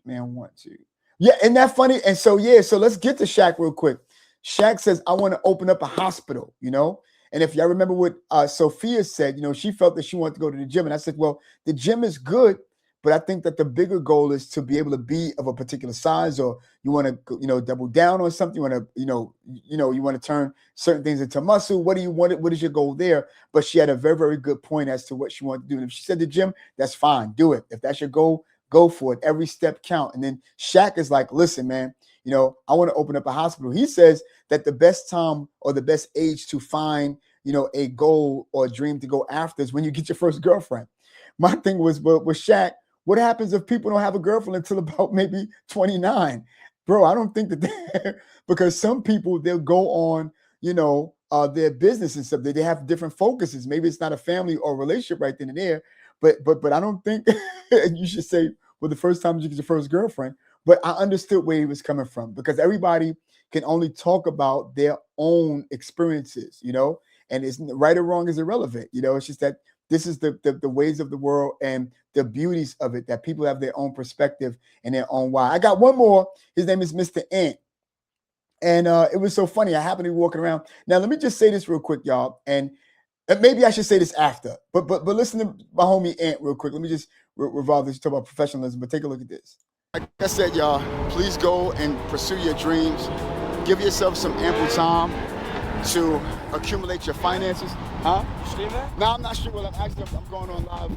man wants to. Yeah. Isn't that funny? And so, yeah. So let's get to Shaq real quick. Shaq says, I want to open up a hospital, you know. And if y'all remember what Sophia said, you know, she felt that she wanted to go to the gym. And I said, well, the gym is good, but I think that the bigger goal is to be able to be of a particular size, or you want to, you know, double down on something. You want to, you want to turn certain things into muscle. What do you want? What is your goal there? But she had a very, very good point as to what she wanted to do. And if she said the gym, that's fine. Do it. If that's your goal, go for it. Every step count. And then Shaq is like, listen, man, you know, I want to open up a hospital. He says that the best time or the best age to find, you know, a goal or a dream to go after is when you get your first girlfriend. My thing was, with Shaq, what happens if people don't have a girlfriend until about maybe 29? Bro, I don't think that because some people, they'll go on, you know, their business and stuff. They have different focuses. Maybe it's not a family or relationship right then and there. But I don't think you should say, well, the first time you get your first girlfriend. But I understood where he was coming from, because everybody can only talk about their own experiences, you know, and it's right or wrong is irrelevant. You know, it's just that this is the ways of the world and the beauties of it, that people have their own perspective and their own why. I got one more. His name is Mr. Ant. And it was so funny. I happened to be walking around. Now, let me just say this real quick, y'all. And maybe I should say this after. But listen to my homie Ant real quick. Let me just revolve this, talk about professionalism. But take a look at this. Like I said, y'all, please go and pursue your dreams. Give yourself some ample time to accumulate your finances. Huh? You streaming? No, I'm not sure. Well, I'm going on live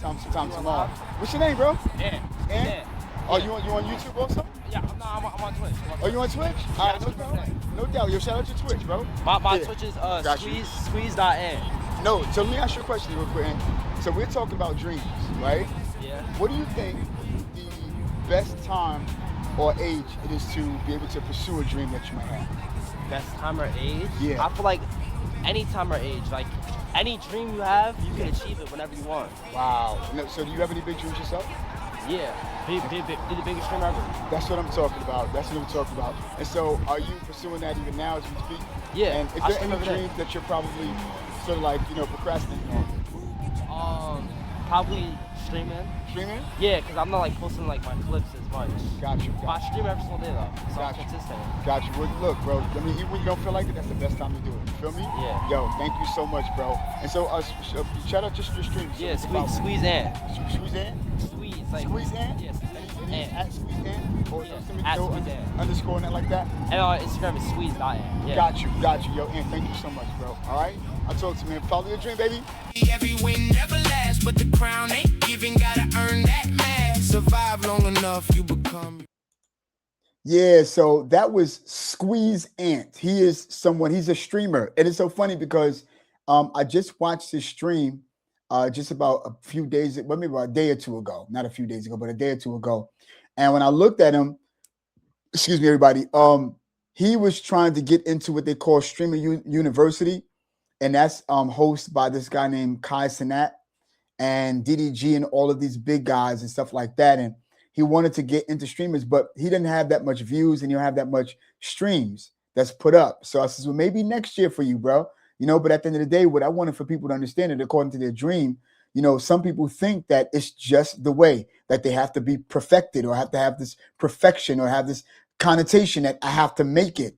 sometime tomorrow. What's your name, bro? Ant. Oh, you on YouTube also? Yeah, I'm on Twitch. Oh, you on Twitch? All right, no doubt. Yo, shout out to Twitch, bro. My Twitch is squeeze.ant. No, so let me ask you a question real quick. So we're talking about dreams, right? Yeah. What do you think the best time or age it is to be able to pursue a dream that you might have? Best time or age? Yeah. I feel like any time or age, like any dream you have, you can achieve it whenever you want. Wow. So do you have any big dreams yourself? Yeah. Be the biggest dream ever. That's what I'm talking about. And so are you pursuing that even now as we speak? Yeah. And is there any dreams that you're probably sort of like, you know, procrastinating on? Probably streaming. Streaming? Yeah, because I'm not like posting like my clips as much. Got you. I stream every single day though, so I'm consistent. Got you. Well, look, bro, I mean, even when you don't feel like it, that's the best time to do it. You feel me? Yeah. Yo, thank you so much, bro. And so, shout out just your streams. Yeah, squeeze Ant. Squeeze Ant? Squeeze, like. Squeeze Ant? Yes. At Squeeze Ant? Or at Squeeze Ant. Underscore and that like that? And on Instagram is squeeze.ant. Yeah. Got you. Yo, Ant, thank you so much, bro. All right? I told you, man, follow your dream, baby. Every win never lasts, but the crown ain't giving, gotta earn that mask. Survive long enough, you become. Yeah, so that was Squeeze Ant. He's a streamer. And it's so funny because I just watched his stream just about a few days, well, maybe about a day or two ago. Not a few days ago, but a day or two ago. And when I looked at him, excuse me, everybody, he was trying to get into what they call Streamer University. And that's hosted by this guy named Kai Cenat and DDG and all of these big guys and stuff like that. And he wanted to get into streamers, but he didn't have that much views and he don't have that much streams that's put up. So I said, well, maybe next year for you, bro. You know, but at the end of the day, what I wanted for people to understand it according to their dream, you know, some people think that it's just the way that they have to be perfected or have to have this perfection or have this connotation that I have to make it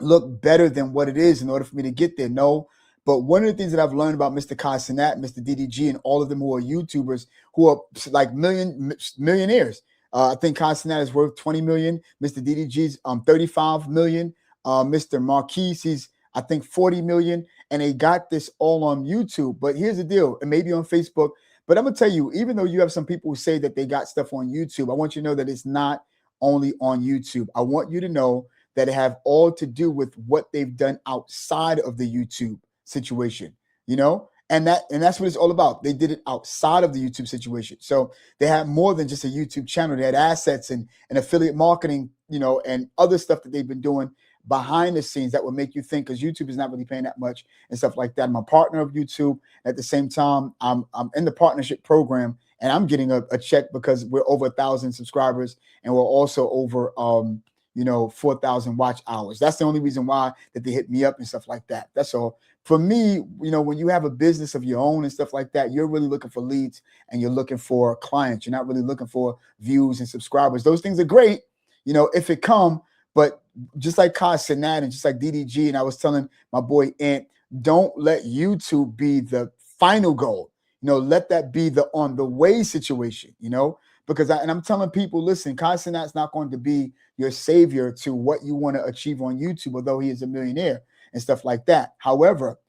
look better than what it is in order for me to get there. No, but one of the things that I've learned about Mr. Kai Cenat, Mr. DDG, and all of them who are YouTubers who are like millionaires. I think Kai Cenat is worth 20 million. Mr. DDG's 35 million. Mr. Marquise, he's I think 40 million, and they got this all on YouTube. But here's the deal, and maybe on Facebook. But I'm gonna tell you, even though you have some people who say that they got stuff on YouTube, I want you to know that it's not only on YouTube. I want you to know that it have all to do with what they've done outside of the YouTube situation, you know? And that's what it's all about. They did it outside of the YouTube situation. So they had more than just a YouTube channel. They had assets and affiliate marketing, you know, and other stuff that they've been doing behind the scenes that would make you think, because YouTube is not really paying that much and stuff like that. I'm a partner of YouTube. At the same time, I'm in the partnership program, and I'm getting a check because we're over 1,000 subscribers, and we're also over 4,000 watch hours. That's the only reason why that they hit me up and stuff like that. That's all. For me, you know, when you have a business of your own and stuff like that, you're really looking for leads and you're looking for clients. You're not really looking for views and subscribers. Those things are great, you know, if it come. But just like Kai Sinat and just like DDG, and I was telling my boy Ant, don't let YouTube be the final goal. You know, let that be the on the way situation, you know, because I'm telling people, listen, Kai Sinat's not going to be your savior to what you want to achieve on YouTube, although he is a millionaire and stuff like that. However,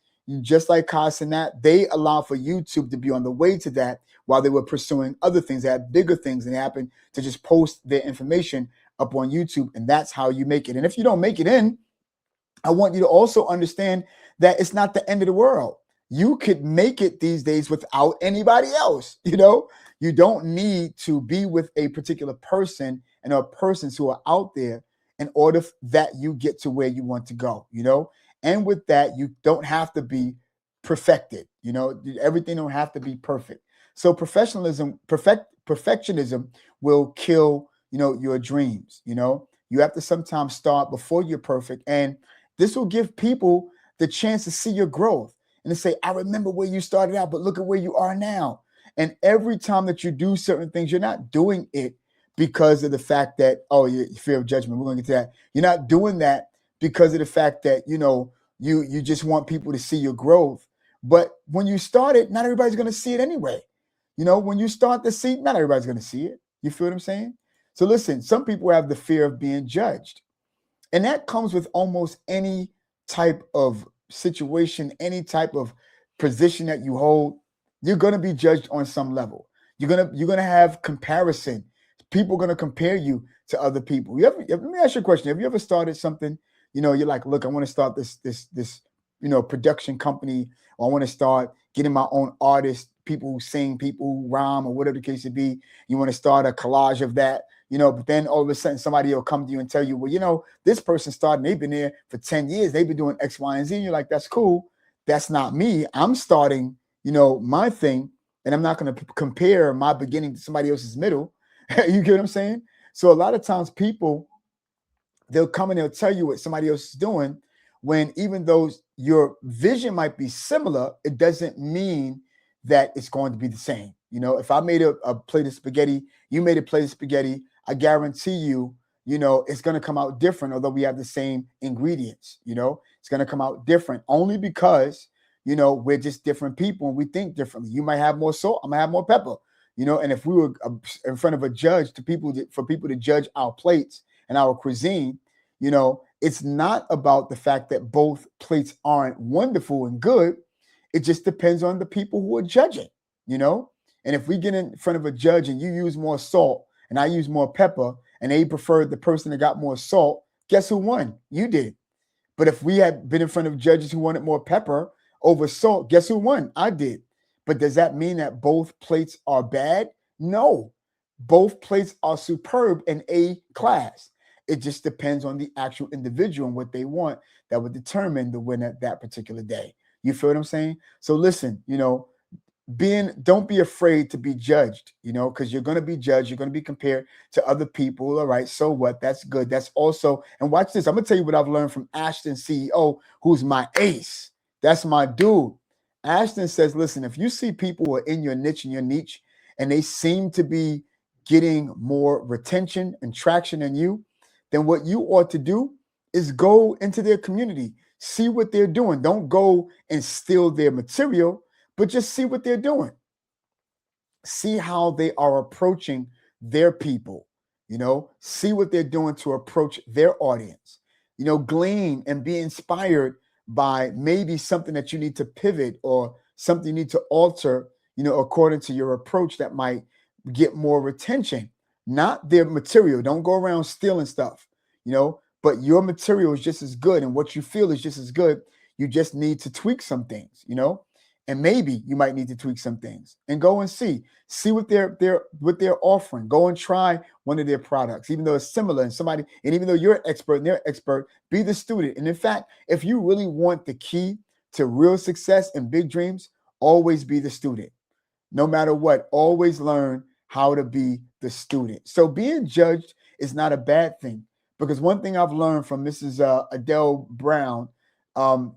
just like Kai Sinat, they allow for YouTube to be on the way to that while they were pursuing other things. They had bigger things, and they happened to just post their information up on YouTube, and that's how you make it. And if you don't make it in, I want you to also understand that it's not the end of the world. You could make it these days without anybody else. You know, you don't need to be with a particular person and or persons who are out there in order that you get to where you want to go, you know. And with that, you don't have to be perfected. You know, everything don't have to be perfect. So perfectionism will kill, you know, your dreams. You know, you have to sometimes start before you're perfect. And this will give people the chance to see your growth and to say, I remember where you started out, but look at where you are now. And every time that you do certain things, you're not doing it because of the fact that, oh, you fear of judgment. We're going to get to that. You're not doing that because of the fact that, you know, you just want people to see your growth. But when you start it, not everybody's going to see it anyway. You know, when you start the seed, not everybody's going to see it. You feel what I'm saying? So listen, some people have the fear of being judged. And that comes with almost any type of situation, any type of position that you hold. You're going to be judged on some level. You're going to have comparison. People are going to compare you to other people. Let me ask you a question. Have you ever started something? You know, you're like, look, I want to start this, you know, production company, or I want to start getting my own artists, people who sing, people who rhyme, or whatever the case may be. You want to start a collage of that, you know, but then all of a sudden somebody will come to you and tell you, well, you know, this person started, they've been there for 10 years. They've been doing X, Y, and Z. And you're like, that's cool. That's not me. I'm starting, you know, my thing, and I'm not going to compare my beginning to somebody else's middle. You get what I'm saying? So a lot of times people, they'll come and they'll tell you what somebody else is doing, when even though your vision might be similar, it doesn't mean that it's going to be the same. You know, if I made a plate of spaghetti, you made a plate of spaghetti, I guarantee you, you know, it's going to come out different, although we have the same ingredients. You know, it's going to come out different only because, you know, we're just different people and we think differently. You might have more salt, I might have more pepper, you know, and if we were in front of a judge for people to judge our plates and our cuisine, you know, it's not about the fact that both plates aren't wonderful and good. It just depends on the people who are judging, you know. And if we get in front of a judge and you use more salt and I use more pepper and they preferred the person that got more salt, guess who won? You did. But if we had been in front of judges who wanted more pepper over salt, guess who won? I did. But does that mean that both plates are bad? No. Both plates are superb and A class. It just depends on the actual individual and what they want that would determine the winner that particular day. You feel what I'm saying? So listen, you know, don't be afraid to be judged, you know, because you're going to be judged. You're going to be compared to other people. All right. So what? That's good. That's also, and watch this. I'm going to tell you what I've learned from Ashton CEO, who's my ace. That's my dude. Ashton says, listen, if you see people who are in your niche and they seem to be getting more retention and traction than you, then what you ought to do is go into their community, see what they're doing. Don't go and steal their material, but just see what they're doing. See how they are approaching their people, you know, see what they're doing to approach their audience, you know, glean and be inspired by maybe something that you need to pivot or something you need to alter, according to your approach that might get more retention, not their material. Don't go around stealing stuff, but your material is just as good and what you feel is just as good. You just need to tweak some things, and maybe you might need to tweak some things and go and see what they're offering. Go and try one of their products, even though it's similar and even though you're an expert and they're expert, be the student. And in fact, if you really want the key to real success and big dreams, always be the student. No matter what, always learn how to be the student. So being judged is not a bad thing, because one thing I've learned from Mrs. Adele Brown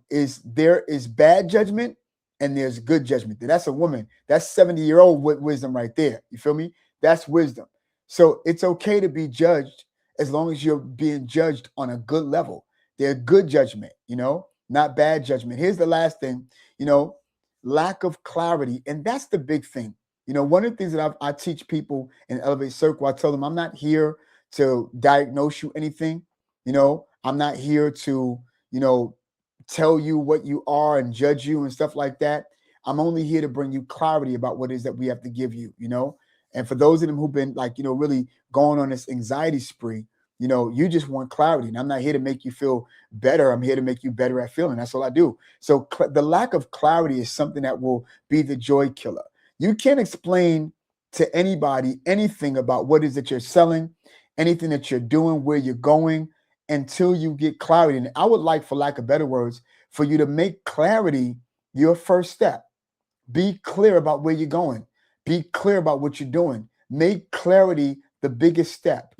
is there is bad judgment and there's good judgment. That's a woman. That's 70-year-old wisdom right there. You feel me? That's wisdom. So it's okay to be judged as long as you're being judged on a good level. They're good judgment, not bad judgment. Here's the last thing, lack of clarity. And that's the big thing. One of the things that I teach people in Elevate Circle, I tell them I'm not here to diagnose you anything. I'm not here to, tell you what you are and judge you and stuff like that. I'm only here to bring you clarity about what it is that we have to give you, And for those of them who've been really going on this anxiety spree, you just want clarity. And I'm not here to make you feel better. I'm here to make you better at feeling. That's all I do. So the lack of clarity is something that will be the joy killer. You can't explain to anybody anything about what it is that you're selling, anything that you're doing, where you're going, until you get clarity. And I would like, for lack of better words, for you to make clarity your first step. Be clear about where you're going. Be clear about what you're doing. Make clarity the biggest step.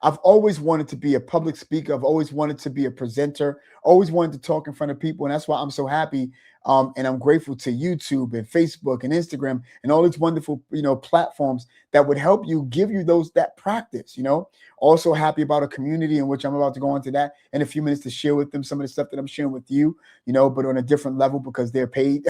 I've always wanted to be a public speaker. I've always wanted to be a presenter, always wanted to talk in front of people. And that's why I'm so happy. And I'm grateful to YouTube and Facebook and Instagram and all these wonderful, platforms that would help you, give you that practice, Also happy about a community in which I'm about to go into that in a few minutes to share with them some of the stuff that I'm sharing with you, but on a different level because they're paid,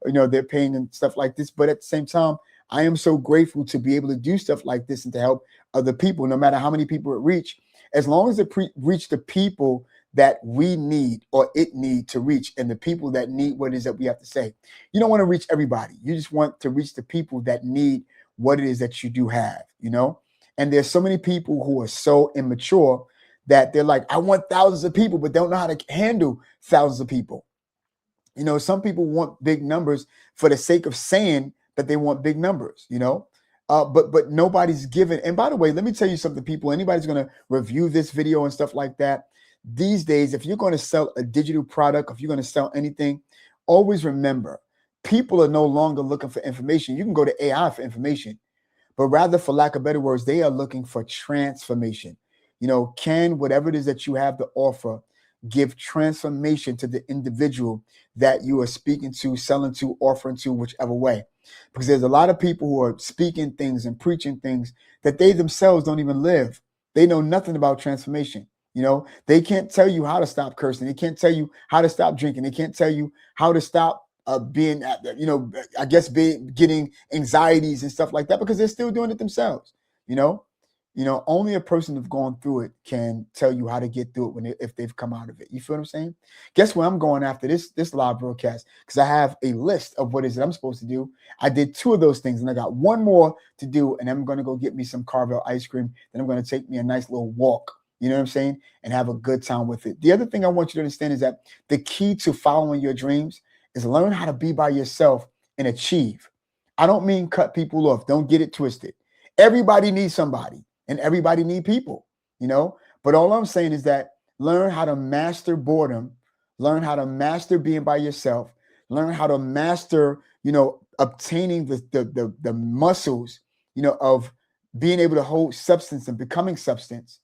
they're paying and stuff like this. But at the same time, I am so grateful to be able to do stuff like this and to help other people, no matter how many people it reach, as long as it reach the people that we need or it need to reach, and the people that need what it is that we have to say. You don't want to reach everybody. You just want to reach the people that need what it is that you do have, And there's so many people who are so immature that they're like, I want thousands of people, but don't know how to handle thousands of people. Some people want big numbers for the sake of saying that they want big numbers, but nobody's given. And by the way, let me tell you something, people, anybody's going to review this video and stuff like that. These days, if you're going to sell a digital product, if you're going to sell anything, always remember, people are no longer looking for information. You can go to AI for information, but rather, for lack of better words, they are looking for transformation. Can whatever it is that you have to offer give transformation to the individual that you are speaking to, selling to, offering to, whichever way. Because there's a lot of people who are speaking things and preaching things that they themselves don't even live. They know nothing about transformation. They can't tell you how to stop cursing. They can't tell you how to stop drinking. They can't tell you how to stop getting anxieties and stuff like that, because they're still doing it themselves. Only a person who's gone through it can tell you how to get through it if they've come out of it. You feel what I'm saying? Guess where I'm going after this live broadcast? Because I have a list of what is it I'm supposed to do. I did 2 of those things, and I got 1 more to do, and I'm going to go get me some Carvel ice cream. Then I'm going to take me a nice little walk. You know what I'm saying? And have a good time with it. The other thing I want you to understand is that the key to following your dreams is learn how to be by yourself and achieve. I don't mean cut people off. Don't get it twisted. Everybody needs somebody and everybody needs people, But all I'm saying is that learn how to master boredom, learn how to master being by yourself, learn how to master, obtaining the muscles, of being able to hold substance and becoming substance,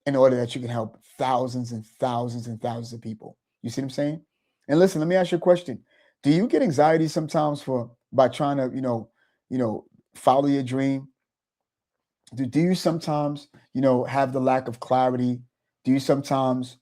in order that you can help thousands and thousands and thousands of people. You see what I'm saying? And listen, let me ask you a question. Do you get anxiety sometimes by trying to, follow your dream? Do you sometimes, have the lack of clarity? Do you sometimes,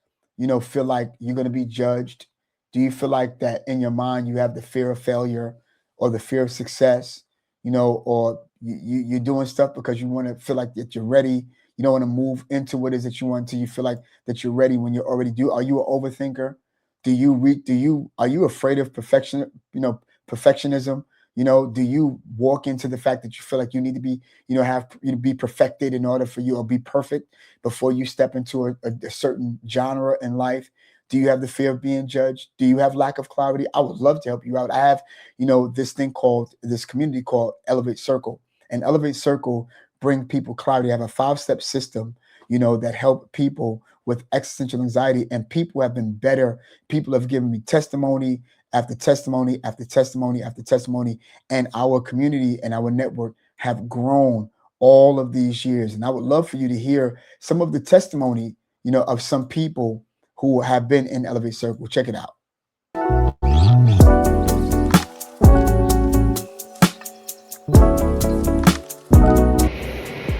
feel like you're going to be judged? Do you feel like that in your mind you have the fear of failure or the fear of success, or you're doing stuff because you want to feel like that you're ready? You don't want to move into what it is that you want until you feel like that you're ready when you're already due. Are you an overthinker? are you afraid of perfectionism? Do you walk into the fact that you feel like you need to be, have be perfected in order for you, or be perfect before you step into a certain genre in life? Do you have the fear of being judged? Do you have lack of clarity? I would love to help you out. I have, this community called Elevate Circle. And Elevate Circle bring people clarity. I have a 5-step system, that help people with existential anxiety, and people have been better. People have given me testimony after testimony after testimony after testimony, and our community and our network have grown all of these years. And I would love for you to hear some of the testimony, of some people who have been in Elevate Circle. Check it out.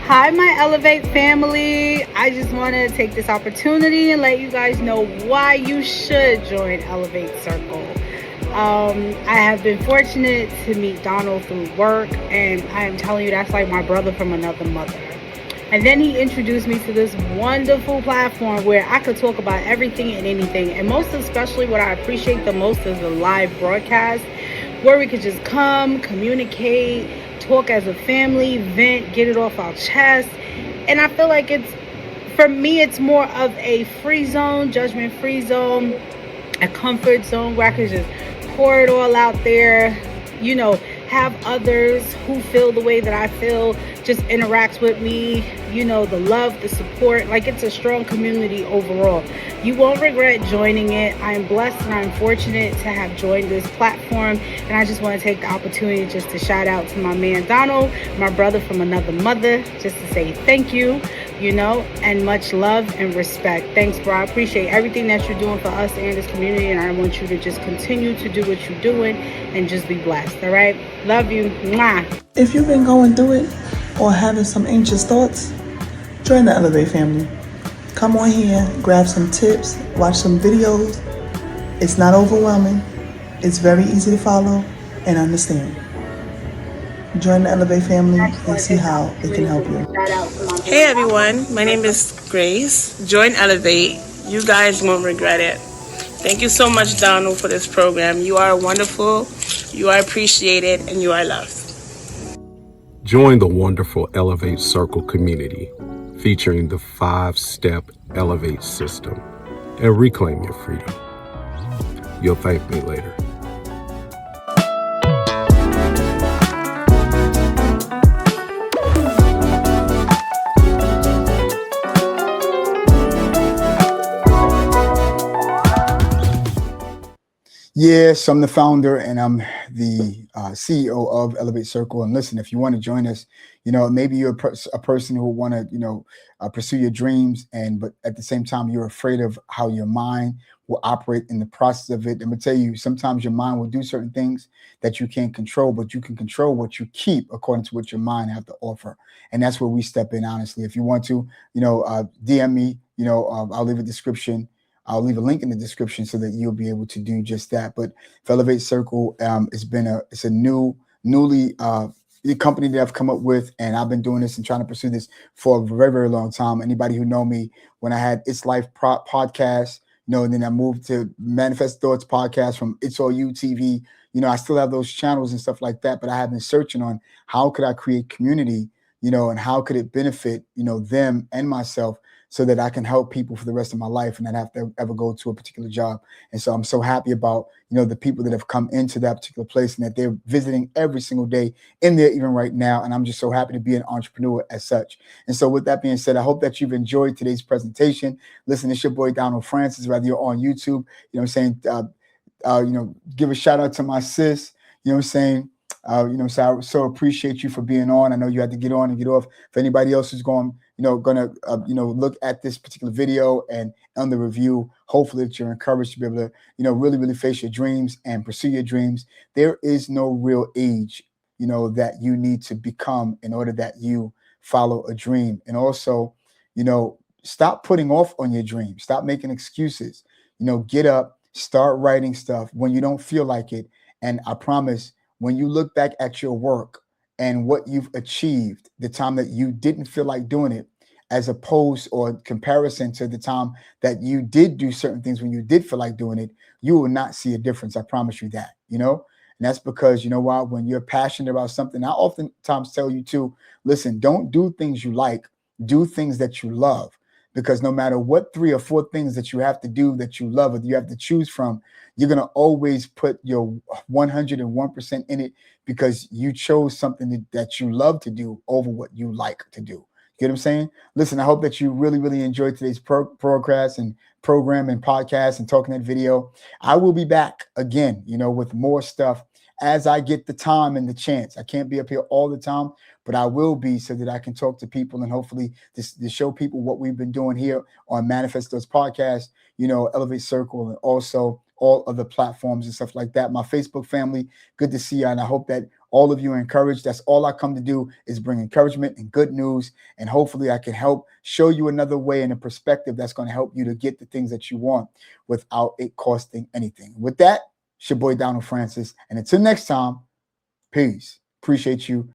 Hi, my Elevate family. I just want to take this opportunity and let you guys know why you should join Elevate Circle. I have been fortunate to meet Donald through work, and I am telling you, that's like my brother from another mother. And then he introduced me to this wonderful platform where I could talk about everything and anything. And most especially, what I appreciate the most is the live broadcast, where we could just come, communicate, talk as a family, vent, get it off our chest. And I feel like for me, it's more of a free zone, judgment-free zone, a comfort zone where I could just pour it all out there, have others who feel the way that I feel just interacts with me, the love, the support. Like, it's a strong community overall. You won't regret joining it. I am blessed and I'm fortunate to have joined this platform, and I just want to take the opportunity just to shout out to my man Donald, my brother from another mother, just to say thank you, and much love and respect. Thanks, bro. I appreciate everything that you're doing for us and this community, and I want you to just continue to do what you're doing and just be blessed. All right, love you. Mwah. If you've been going through it or having some anxious thoughts, join the Elevate family. Come on here, grab some tips, watch some videos. It's not overwhelming. It's very easy to follow and understand. Join the Elevate family and see how it can help you. Hey everyone, my name is Grace. Join Elevate. You guys won't regret it. Thank you so much, Donald, for this program. You are wonderful, you are appreciated, and you are loved. Join the wonderful Elevate Circle community featuring the 5-step Elevate system and reclaim your freedom. You'll thank me later. Yes, I'm the founder and I'm the CEO of Elevate Circle. And listen, if you want to join us, maybe you're a person who want to, pursue your dreams, but at the same time, you're afraid of how your mind will operate in the process of it. I'm gonna tell you, sometimes your mind will do certain things that you can't control, but you can control what you keep according to what your mind have to offer. And that's where we step in, honestly. If you want to, DM me, I'll leave a description. I'll leave a link in the description so that you'll be able to do just that. But Elevate Circle, it's a newly company that I've come up with, and I've been doing this and trying to pursue this for a very, very long time. Anybody who know me, when I had It's Life podcast, and then I moved to Manifest Thoughts podcast from It's All You TV. I still have those channels and stuff like that, but I have been searching on how could I create community, and how could it benefit, them and myself, so that I can help people for the rest of my life and not have to ever go to a particular job. And so I'm so happy about, the people that have come into that particular place and that they're visiting every single day in there, even right now. And I'm just so happy to be an entrepreneur as such. And so with that being said, I hope that you've enjoyed today's president. Listen, it's your boy, Donald Francis, whether you're on YouTube, give a shout out to my sis, so I so appreciate you for being on. I know you had to get on and get off. For anybody else who's gonna look at this particular video and on the review, hopefully that you're encouraged to be able to, really, really face your dreams and pursue your dreams. There is no real age, that you need to become in order that you follow a dream. And also, stop putting off on your dream. Stop making excuses. Get up, start writing stuff when you don't feel like it. And I promise, when you look back at your work and what you've achieved, the time that you didn't feel like doing it, as opposed or comparison to the time that you did do certain things when you did feel like doing it, you will not see a difference. I promise you that, you know? And that's because, you know what, when you're passionate about something, I oftentimes tell you to listen, don't do things you like, do things that you love. Because no matter what 3 or 4 things that you have to do that you love or you have to choose from, you're going to always put your 101% in it because you chose something that you love to do over what you like to do. You get what I'm saying? Listen, I hope that you really, really enjoyed today's program and podcast and talking that video. I will be back again, you know, with more stuff as I get the time and the chance. I can't be up here all the time, but I will be so that I can talk to people and hopefully to show people what we've been doing here on Manifest Those Podcasts, you know, Elevate Circle, and also all other platforms and stuff like that. My Facebook family, good to see you. And I hope that all of you are encouraged. That's all I come to do is bring encouragement and good news. And hopefully I can help show you another way and a perspective that's going to help you to get the things that you want without it costing anything. With that, it's your boy Donald Francis. And until next time, peace. Appreciate you.